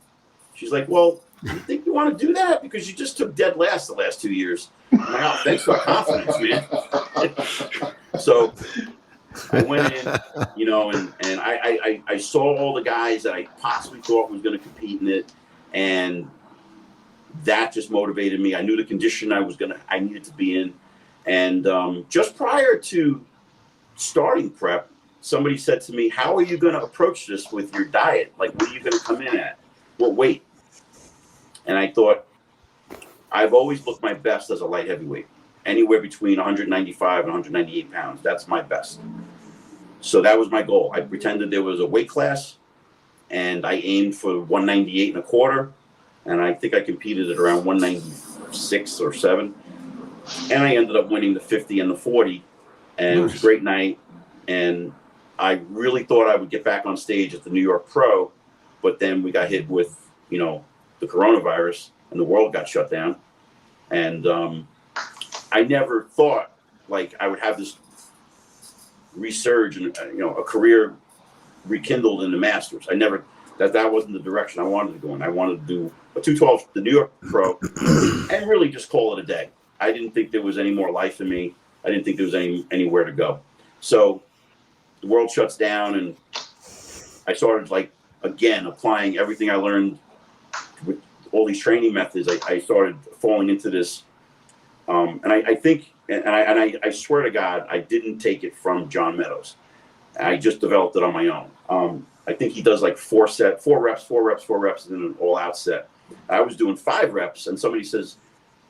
She's like, well, you think you want to do that? Because you just took dead last the last 2 years. I'm like, oh, thanks for the confidence, man. So I went in, and I saw all the guys that I possibly thought was going to compete in it. And that just motivated me. I knew the condition I needed to be in. And just prior to starting prep, somebody said to me, how are you going to approach this with your diet? Like, what are you going to come in at? What weight? And I thought, I've always looked my best as a light heavyweight, anywhere between 195 and 198 pounds. That's my best. So that was my goal. I pretended there was a weight class, and I aimed for 198 and a quarter. And I think I competed at around 196 or 7. And I ended up winning the 50 and the 40. And It was a great night. And I really thought I would get back on stage at the New York Pro. But then we got hit with, the coronavirus, and the world got shut down. And I never thought like I would have this resurge and, a career rekindled in the Masters. I never, that wasn't the direction I wanted to go in. I wanted to do a 212, the New York Pro, and really just call it a day. I didn't think there was any more life in me. I didn't think there was anywhere to go. So the world shuts down, and I started again applying everything I learned with all these training methods. I started falling into this, and I think, and I swear to God, I didn't take it from John Meadows. I just developed it on my own. I think he does 4 reps, and then an all-out set. I was doing 5 reps, and somebody says,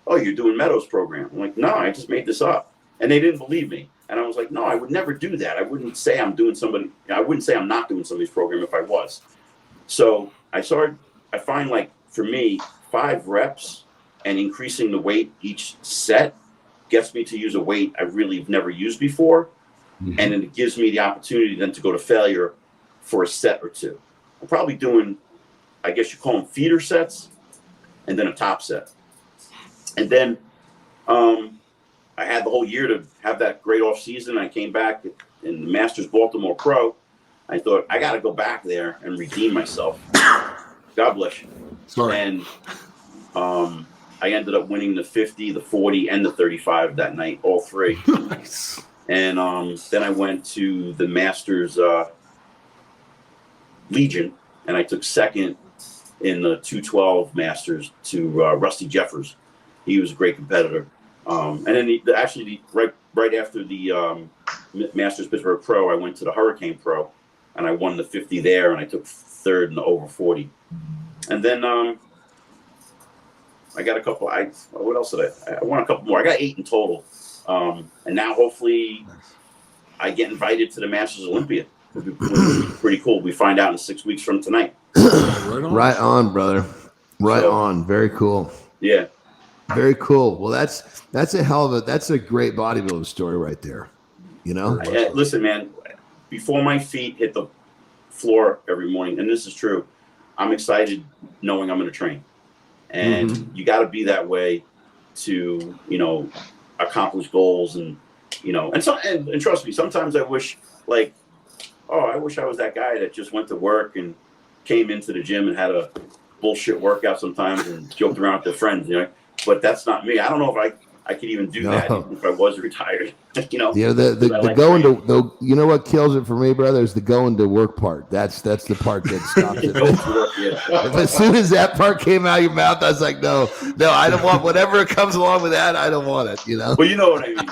"Oh, you're doing Meadows' program." I'm like, "No, I just made this up," and they didn't believe me. And I was like, "No, I would never do that. I wouldn't say I'm not doing somebody's program if I was." So I find for me, 5 reps and increasing the weight each set gets me to use a weight I really have never used before. Mm-hmm. And then it gives me the opportunity then to go to failure for a set or two. I'm probably doing, I guess you call them feeder sets, and then a top set. And then I had the whole year to have that great off season. I came back in the Masters Baltimore Pro. I thought I got to go back there and redeem myself. God bless you. Sorry. And I ended up winning the 50, the 40, and the 35 that night, all three. Nice. And then I went to the Masters Legion, and I took second in the 212 Masters to Rusty Jeffers. He was a great competitor. And then right after the Masters Pittsburgh Pro, I went to the Hurricane Pro, and I won the 50 there, and I took third in the over 40. And then I got a couple. What else did I won a couple more. I got 8 in total. And now hopefully I get invited to the Masters Olympia. Which would be pretty cool. We find out in 6 weeks from tonight. Right on, brother. Right on. Very cool. Yeah. Very cool. Well, that's a great bodybuilding story right there. You know? Listen, man, before my feet hit the floor every morning, and this is true, I'm excited knowing I'm going to train. And you got to be that way to, accomplish goals and trust me, sometimes I wish I wish I was that guy that just went to work and came into the gym and had a bullshit workout sometimes and joked around with their friends, but that's not me. I don't know if I could even do that even if I was retired, the going to you know what kills it for me, brother, is the going to work part. That's the part that stops it. If as soon as that part came out of your mouth, I was like, no, I don't want whatever comes along with that. I don't want it. Well, you know what I mean. I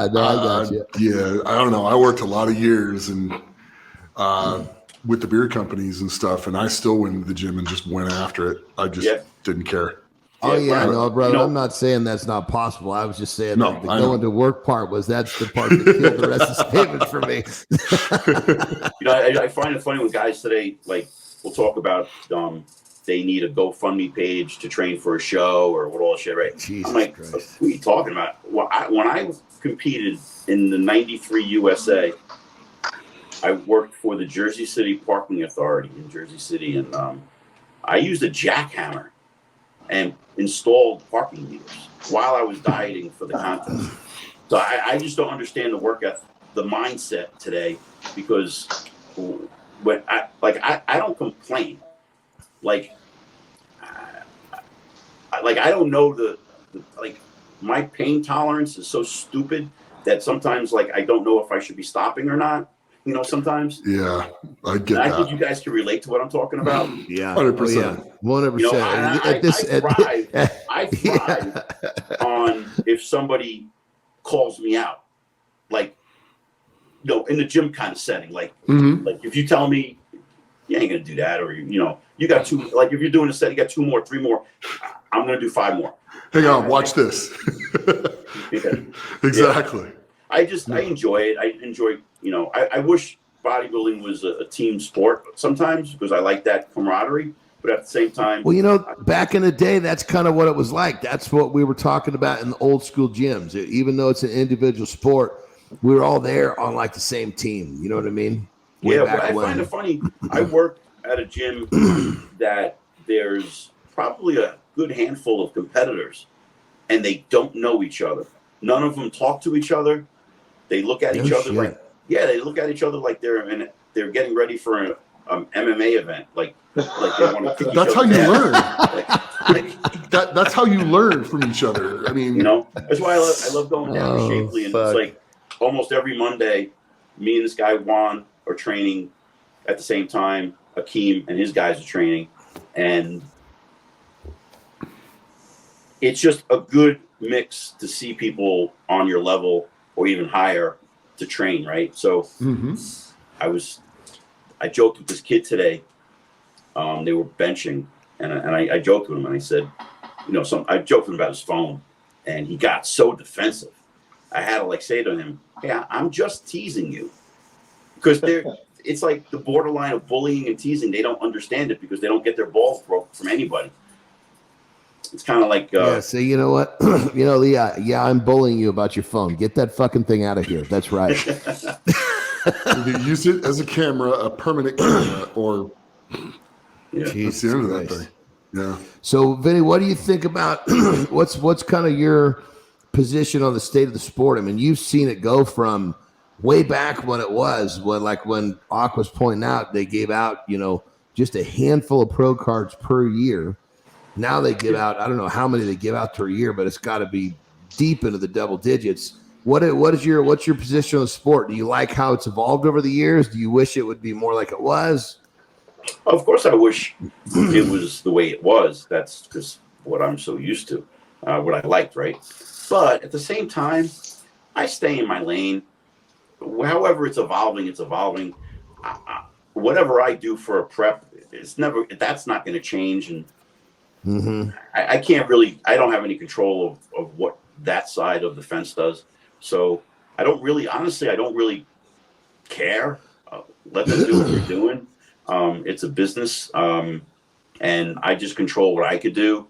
got you. Yeah, I don't know. I worked a lot of years and with the beer companies and stuff, and I still went to the gym and just went after it. I just didn't care. Oh yeah, no, brother. I'm not saying that's not possible. I was just saying the going to work part that's the part that killed the rest of the statement for me. I find it funny when guys today, we'll talk about they need a GoFundMe page to train for a show or what all that shit, right? Jesus I'm like, Christ. what are you talking about? Well, when I competed in the 93 USA, I worked for the Jersey City Parking Authority in Jersey City, and I used a jackhammer and installed parking meters while I was dieting for the contest. So I just don't understand the work ethic, the mindset today, because when I don't complain. I don't know the my pain tolerance is so stupid that sometimes I don't know if I should be stopping or not. Sometimes. Yeah, I get that. I think you guys can relate to what I'm talking about. Yeah, 100%. 100%. I thrive on if somebody calls me out, in the gym kind of setting. If you tell me you ain't gonna do that, or you got 2. If you're doing a set, you got 2 more, 3 more. I'm gonna do 5 more. Hang on, watch this. Exactly. Yeah. I enjoy it. I enjoy, I wish bodybuilding was a team sport sometimes because I like that camaraderie. But at the same time, back in the day, that's kind of what it was like. That's what we were talking about in the old school gyms. Even though it's an individual sport, we were all there on the same team. You know what I mean? But I find it funny. I work at a gym that there's probably a good handful of competitors, and they don't know each other. None of them talk to each other. They look at each other they look at each other like they're getting ready for an MMA event. They want to. That's how you learn. That's how you learn from each other. I mean, that's why I love going down to Shapely, and it's almost every Monday, me and this guy Juan are training at the same time. Akim and his guys are training, and it's just a good mix to see people on your level or even higher to train, right? So I joked with this kid today. They were benching, and I joked with him, and I said, I joked with him about his phone, and he got so defensive. I had to say to him, "Yeah, I'm just teasing you," because it's the borderline of bullying and teasing. They don't understand it because they don't get their balls broke from anybody. It's kind of so you know what? I'm bullying you about your phone. Get that fucking thing out of here. That's right. Either use it as a camera, a permanent camera, or that's the end of that thing. Yeah. So, Vinny, what do you think about what's kind of your position on the state of the sport? I mean, you've seen it go from way back when it was when Ak was pointing out, they gave out, just a handful of pro cards per year. Now they give out, I don't know how many they give out per year, but it's got to be deep into the double digits. What's your position on the sport? Do you like how it's evolved over the years? Do you wish it would be more like it was? Of course, I wish it was the way it was. That's just what I'm so used to, what I liked, right? But at the same time, I stay in my lane. However it's evolving, it's evolving. Whatever I do for a prep, that's not going to change. And I can't really, I don't have any control of what that side of the fence does. So I don't really care. Let them do what they're doing. It's a business, and I just control what I could do.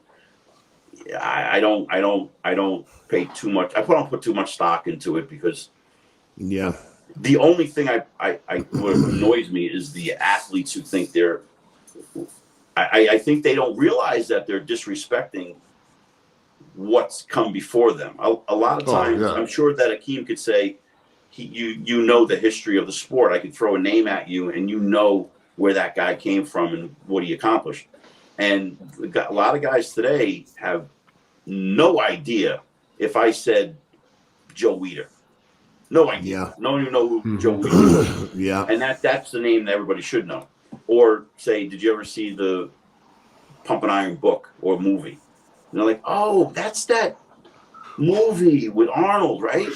I don't pay too much. I don't put too much stock into it because the only thing what annoys me is the athletes who think they're. I think they don't realize that they're disrespecting what's come before them. A lot of times, I'm sure that Akim could say, you know the history of the sport. I could throw a name at you, and you know where that guy came from and what he accomplished. And a lot of guys today have no idea. If I said Joe Weider, no idea. No one even know who Joe Weider is. And that's the name that everybody should know. Or say, did you ever see the Pump and Iron book or movie? And they're like, oh, that's that movie with Arnold, right?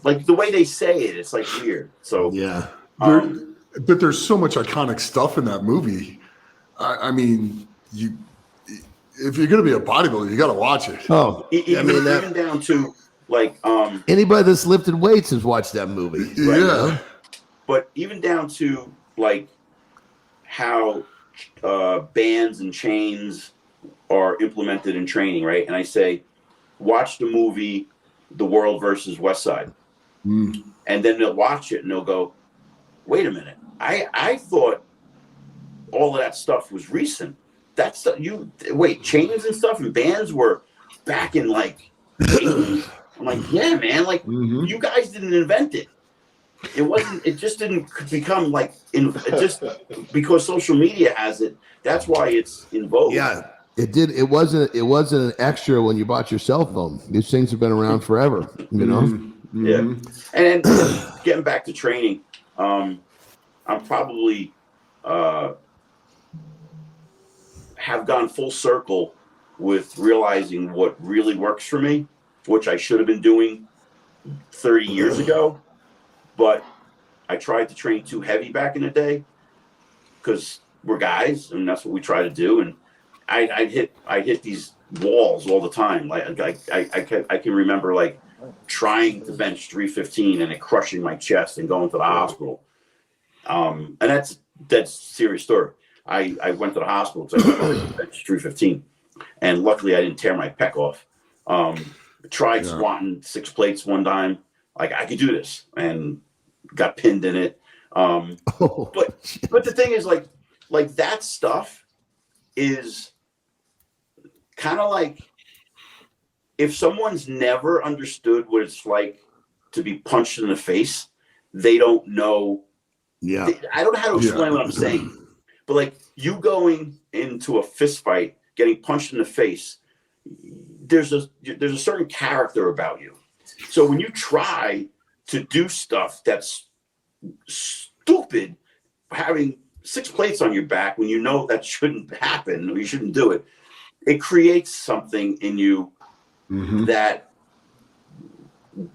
Like the way they say it, it's like weird. So but there's so much iconic stuff in that movie. I mean, if you're going to be a bodybuilder, you got to watch it. Oh, even down to like anybody that's lifted weights has watched that movie. Right? But even down to like how bands and chains are implemented in training, right? And I say, watch the movie The World versus West Side. And then they'll watch it and they'll go, wait a minute. I thought all of that stuff was recent. Chains and stuff and bands were back in like the 80s. I'm like, yeah, man, like you guys didn't invent it. It just didn't become like just because social media has it. That's why it's in vogue. Yeah, it did. It wasn't an extra when you bought your cell phone. These things have been around forever, Yeah. And getting back to training, I'm probably have gone full circle with realizing what really works for me, which I should have been doing 30 years ago. But I tried to train too heavy back in the day because we're guys and that's what we try to do. And I hit these walls all the time. Like I can remember like trying to bench 315 and it crushing my chest and going to the hospital. And that's a serious story. I went to the hospital because I wanted to bench 315, and luckily I didn't tear my pec off. Tried squatting 6 plates one time. Like I could do this, and got pinned in it. But the thing is, like that stuff is kind of like if someone's never understood what it's like to be punched in the face, they don't know. Yeah, I don't know how to explain what I'm saying, but like you going into a fist fight, getting punched in the face, there's a certain character about you. So when you try to do stuff that's stupid, having 6 plates on your back when you know that shouldn't happen or you shouldn't do it, it creates something in you that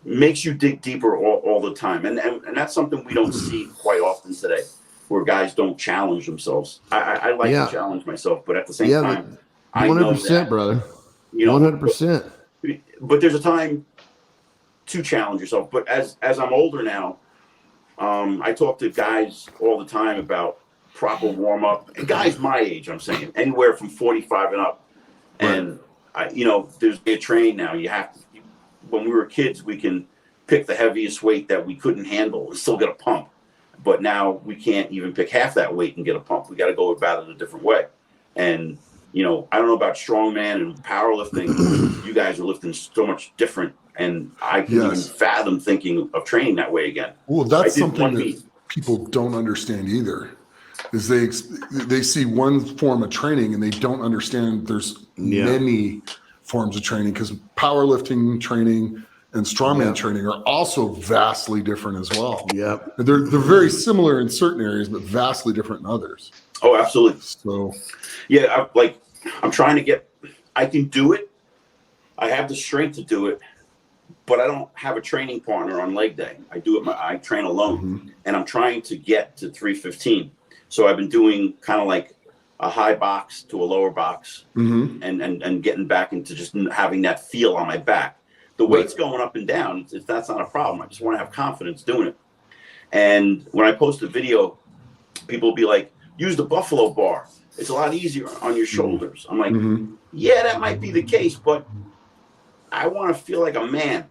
makes you dig deeper all the time. And that's something we don't see quite often today, where guys don't challenge themselves. I like to challenge myself, but at the same time, 100%, brother. 100%. But there's a time to challenge yourself. But as I'm older now, I talk to guys all the time about proper warm up. And guys my age, I'm saying, anywhere from 45 and up. And there's a train now. You have to. When we were kids, we can pick the heaviest weight that we couldn't handle and still get a pump. But now we can't even pick half that weight and get a pump. We got to go about it a different way. And you know, I don't know about strongman and powerlifting. You guys are lifting so much different, and I can't even fathom thinking of training that way again. Well, that's something that people don't understand either. Is they see one form of training and they don't understand there's many forms of training, because powerlifting training and strongman training are also vastly different as well. Yeah, they're very similar in certain areas, but vastly different in others. Oh, absolutely. So, yeah, I'm trying to get. I can do it. I have the strength to do it, but I don't have a training partner on leg day. I do it. I train alone, and I'm trying to get to 315. So I've been doing kind of like a high box to a lower box, and getting back into just having that feel on my back. The weight's going up and down. If that's not a problem, I just want to have confidence doing it. And when I post a video, people will be like, use the buffalo bar. It's a lot easier on your shoulders. I'm like, yeah, that might be the case, but I want to feel like a man.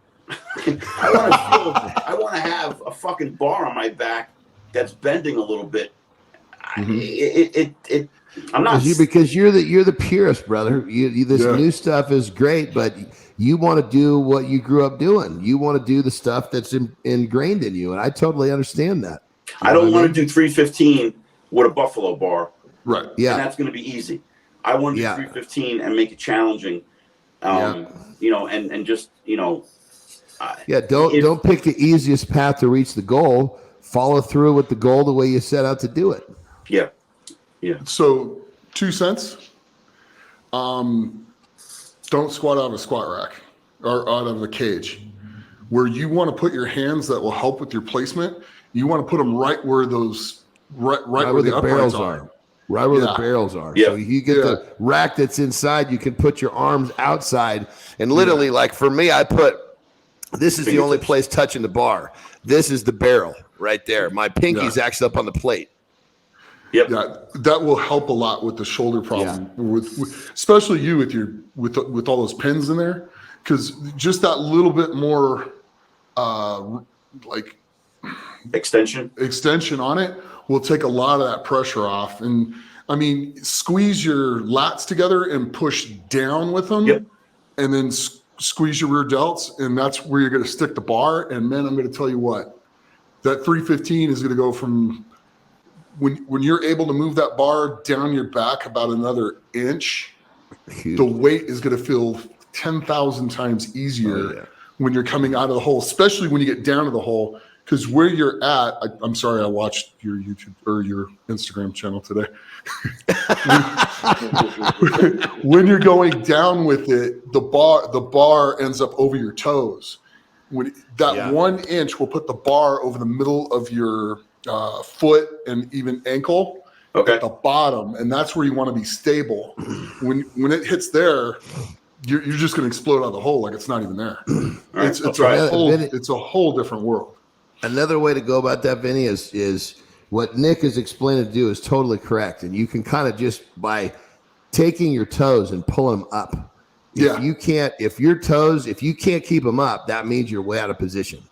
I want to have a fucking bar on my back that's bending a little bit. I'm not, because you're the purist, brother. This new stuff is great, but you want to do what you grew up doing. You want to do the stuff that's ingrained in you, and I totally understand that. I don't want to do 315 with a buffalo bar, right? Yeah, and that's going to be easy. I want to do 315 and make it challenging, you know, and just, you know, don't pick the easiest path to reach the goal. Follow through with the goal the way you set out to do it. Yeah. So 2 cents. Don't squat out of a squat rack or out of a cage. Where you want to put your hands that will help with your placement, you want to put them right where those right where the barrels are. Right where the barrels are. Yeah. So you get the rack that's inside, you can put your arms outside. And literally, like for me, this is the only place touching the bar. This is the barrel right there. My pinky's actually up on the plate. Yep. Yeah, that will help a lot with the shoulder problem, with especially you with all those pins in there, because just that little bit more like extension on it will take a lot of that pressure off. And I mean, squeeze your lats together and push down with them, and then squeeze your rear delts, and that's where you're going to stick the bar. And man, I'm going to tell you what, that 315 is going to go from when you're able to move that bar down your back about another inch, the weight is going to feel 10,000 times easier when you're coming out of the hole, especially when you get down to the hole. Because where you're at, I'm sorry, I watched your YouTube or your Instagram channel today. When you're going down with it, the bar ends up over your toes. When that 1 inch will put the bar over the middle of your foot and even ankle at the bottom, and that's where you want to be stable. When it hits there, you're just going to explode out of the hole like it's not even there. It's a whole different world. Another way to go about that, Vinny, is what Nick is explaining to do is totally correct, and you can kind of just by taking your toes and pulling them up. If you can't keep them up, that means you're way out of position.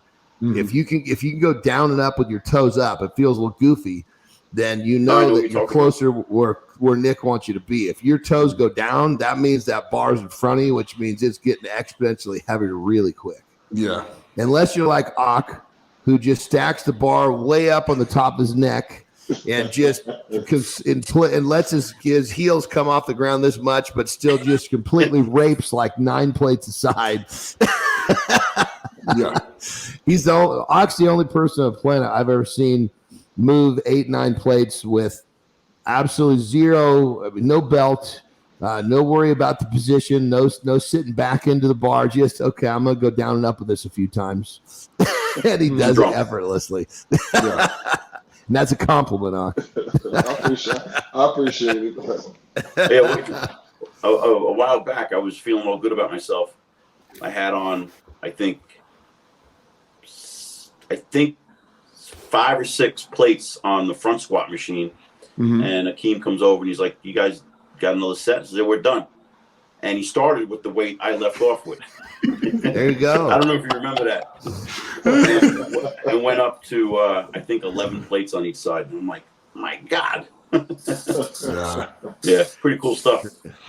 If you can go down and up with your toes up, it feels a little goofy, then you know that you're closer where Nick wants you to be. If your toes go down, that means that bar's in front of you, which means it's getting exponentially heavier really quick. Yeah. Unless you're like Ak, who just stacks the bar way up on the top of his neck and just and lets his heels come off the ground this much, but still just completely rapes like 9 plates aside. Ak's the only person on the planet I've ever seen move 8-9 plates with absolutely zero, no belt, no worry about the position, no sitting back into the bar. Just I'm gonna go down and up with this a few times, and he does it effortlessly. And that's a compliment, I appreciate it. A while back, I was feeling all good about myself. I had on, I think 5 or 6 plates on the front squat machine. And Akim comes over and he's like, "You guys got another set?" I said, "We're done." And he started with the weight I left off with. There you go. I don't know if you remember that. And went up to, I think, 11 plates on each side. And I'm like, my God, Yeah, pretty cool stuff.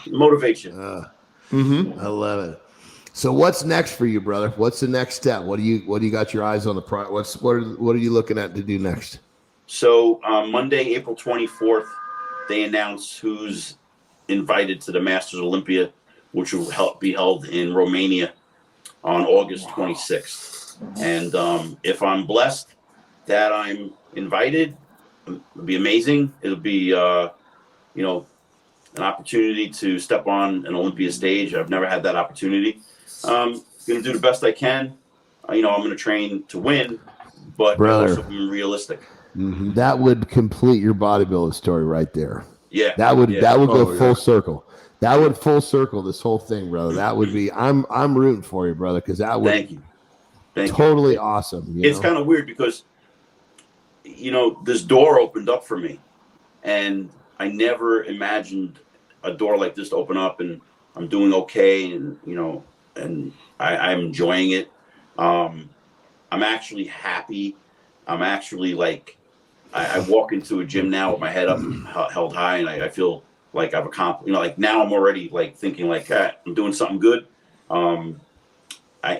Motivation. I love it. So what's next for you, brother? What's the next step? What do you got your eyes on the prize? What are you looking at to do next? So Monday, April 24th, they announce who's invited to the Masters Olympia, which will be held in Romania on August 26th. And if I'm blessed that I'm invited, it'll be amazing. It'll be, an opportunity to step on an Olympia stage. I've never had that opportunity. Going to do the best I can. I'm going to train to win, but also be realistic. Mm-hmm. That would complete your bodybuilding story right there. Yeah, that would go full circle. That would full circle this whole thing, brother. That would be. I'm rooting for you, brother, because that would. Thank you. Totally awesome. It's kind of weird because, this door opened up for me, and I never imagined a door like this to open up, and I'm doing okay, and and I'm enjoying it. I'm actually happy. I'm actually like, I walk into a gym now with my head up, held high, and I feel like I've accomplished. Like now I'm already like thinking like, I'm doing something good.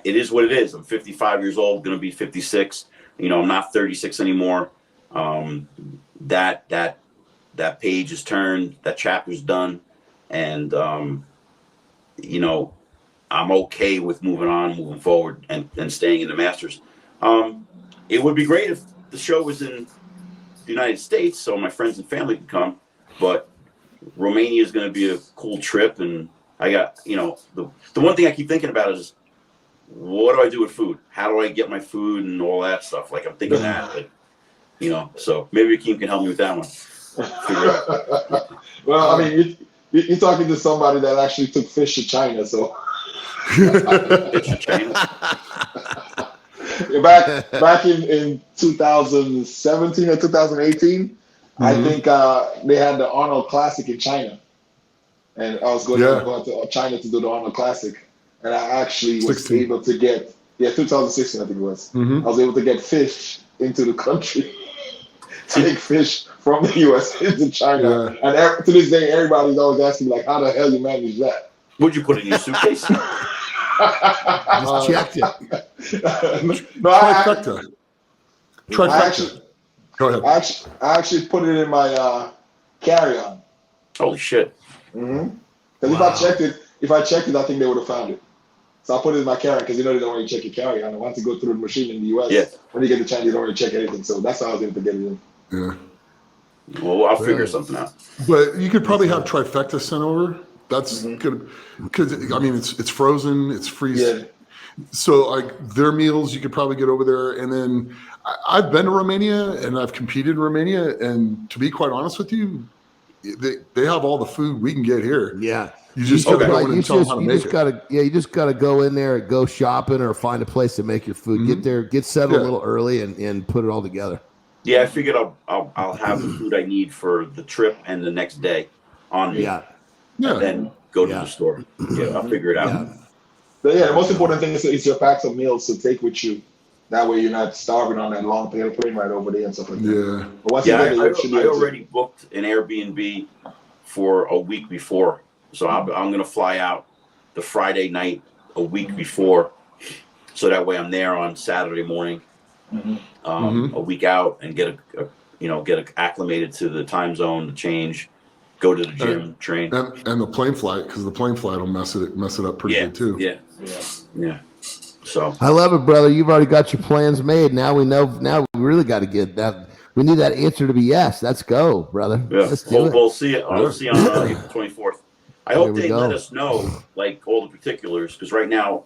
It is what it is. I'm 55 years old, going to be 56. I'm not 36 anymore. That page is turned, that chapter's done. And, I'm okay with moving forward and staying in the Masters. It would be great if the show was in the United States so my friends and family could come, but Romania is going to be a cool trip. And I got, the one thing I keep thinking about is, what do I do with food? How do I get my food and all that stuff? Like I'm thinking that, so maybe Akim can help me with that one. Well, I mean, you're talking to somebody that actually took fish to China, so. Fish to China? Back in 2017 or 2018, I think they had the Arnold Classic in China, and I was going to China to do the Arnold Classic. And I actually was able to get, 2016, I think it was. I was able to get fish into the country, take fish from the U.S. into China. Yeah. And to this day, everybody's always asking me, like, how the hell you manage that? What'd you put in your suitcase? Just checked it. No, Trifecta. Go ahead. I actually put it in my carry-on. Holy shit. Because if I checked it, I think they would have found it. So I put it in my carry-on because they don't really check your carry-on. And once you go through the machine in the U.S., when you get to China, you don't really check anything. So that's how I was able to get it in. Yeah. Well, I'll figure something out. But you could probably have trifecta sent over. That's good because it's frozen, it's freezing. Yeah. So like their meals, you could probably get over there. And then I've been to Romania and I've competed in Romania. And to be quite honest with you, they have all the food we can get here. Yeah. You just gotta go in and tell them how to make it. You just gotta go in there, go shopping, or find a place to make your food. Get there, get settled a little early, and put it all together. Yeah, I figured I'll have the food I need for the trip and the next day on me. Yeah. And then go to the store. Yeah, I'll figure it out. Yeah. But the most important thing is your packs of meals to take with you. That way you're not starving on that long plane ride over there and stuff like that. Yeah. But once I already booked an Airbnb for a week before. So I'm going to fly out the Friday night a week before. So that way I'm there on Saturday morning, a week out, and get acclimated to the time zone, to change, go to the gym, train. And the plane flight, because the plane flight will mess it up pretty good too. Yeah. So I love it, brother. You've already got your plans made. Now we know. Now we really got to get that. We need that answer to be yes. Let's go, brother. Yeah. Let's do it. We'll see it. I'll see on April 24th. I hope they let us know, like, all the particulars, because right now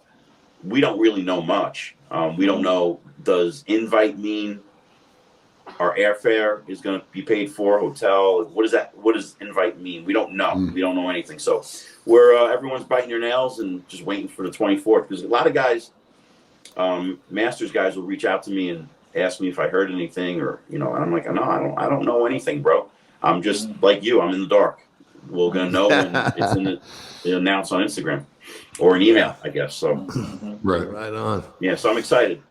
we don't really know much. We don't know, does invite mean our airfare is going to be paid for, hotel? What does invite mean? We don't know. We don't know anything. So everyone's biting their nails and just waiting for the 24th, because a lot of guys, Masters guys, will reach out to me and ask me if I heard anything, or and I'm like, no, I don't know anything, bro. I'm just like you. I'm in the dark. We're gonna know when it's announced on Instagram or an email, I guess. So right on. Yeah, so I'm excited.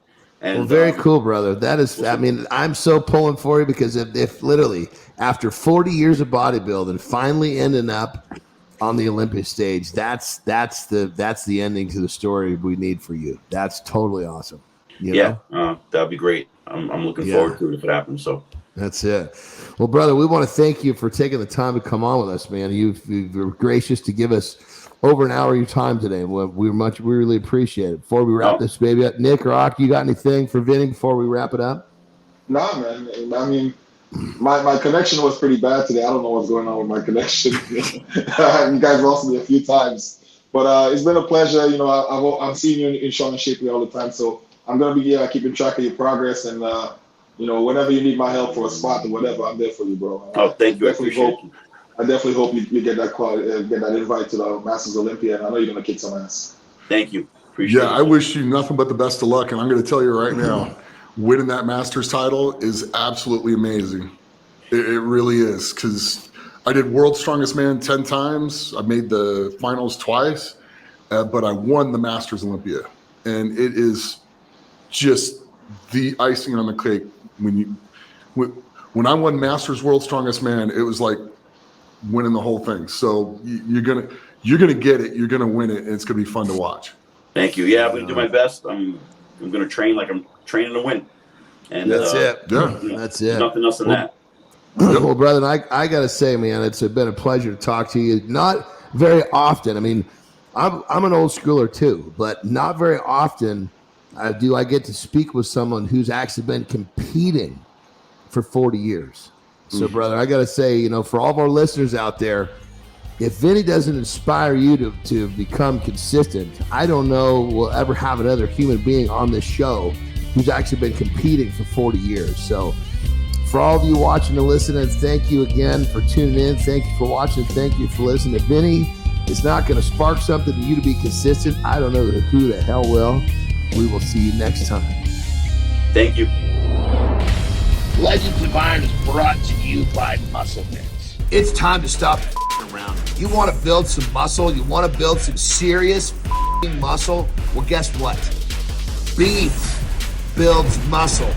And well, very cool, brother. That is, I mean, I'm so pulling for you because if literally after 40 years of bodybuilding, finally ending up on the Olympia stage, that's the ending to the story we need for you. That's totally awesome. You know? That'd be great. I'm looking forward to it if it happens. So that's it. Well, brother, we want to thank you for taking the time to come on with us, man. You were gracious to give us over an hour of your time today. We really appreciate it. Before we wrap this baby up, Nick or Ak, you got anything for Vinny before we wrap it up? Nah, man. I mean, my connection was pretty bad today. I don't know what's going on with my connection. You guys lost me a few times, but it's been a pleasure. You know, I'm seeing you in Sean and Shapely all the time, so I'm gonna be keeping track of your progress, and you know, whenever you need my help for a spot or whatever, I'm there for you, bro. Oh, thank you. I definitely hope you get that invite to the Masters Olympia, and I know you're gonna kick some ass. Thank you. Appreciate it. I wish you nothing but the best of luck, and I'm going to tell you right now, winning that Masters title is absolutely amazing. It really is, because I did World's Strongest Man 10 times. I made the finals twice, but I won the Masters Olympia, and it is just the icing on the cake. When I won Masters World's Strongest Man, it was like winning the whole thing. So you're gonna get it. You're gonna win it, and it's gonna be fun to watch. Thank you. Yeah, I'm gonna do my best. I'm gonna train like I'm training to win. And that's it. Yeah, that's it. Nothing else than that. Well, brother, I gotta say, man, it's been a pleasure to talk to you. Not very often. I mean, I'm an old schooler too, but not very often I get to speak with someone who's actually been competing for 40 years. So, brother, I got to say, you know, for all of our listeners out there, if Vinny doesn't inspire you to become consistent, I don't know we'll ever have another human being on this show who's actually been competing for 40 years. So, for all of you watching and listening, thank you again for tuning in. Thank you for watching. Thank you for listening. If Vinny is not going to spark something in you to be consistent, I don't know who the hell will. We will see you next time. Thank you. Legends of Iron is brought to you by Muscle Mix. It's time to stop around. You want to build some muscle? You want to build some serious muscle? Well, guess what? Beef builds muscle.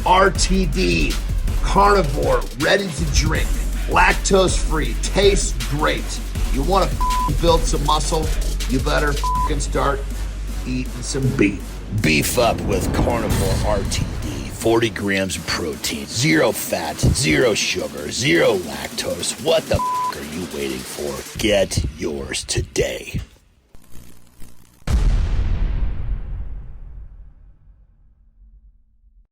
RTD, carnivore, ready to drink, lactose free, tastes great. You want to build some muscle? You better start eating some beef. Beef up with Carnivore RTD. 40 grams of protein, 0 fat, 0 sugar, 0 lactose. What the are you waiting for? Get yours today.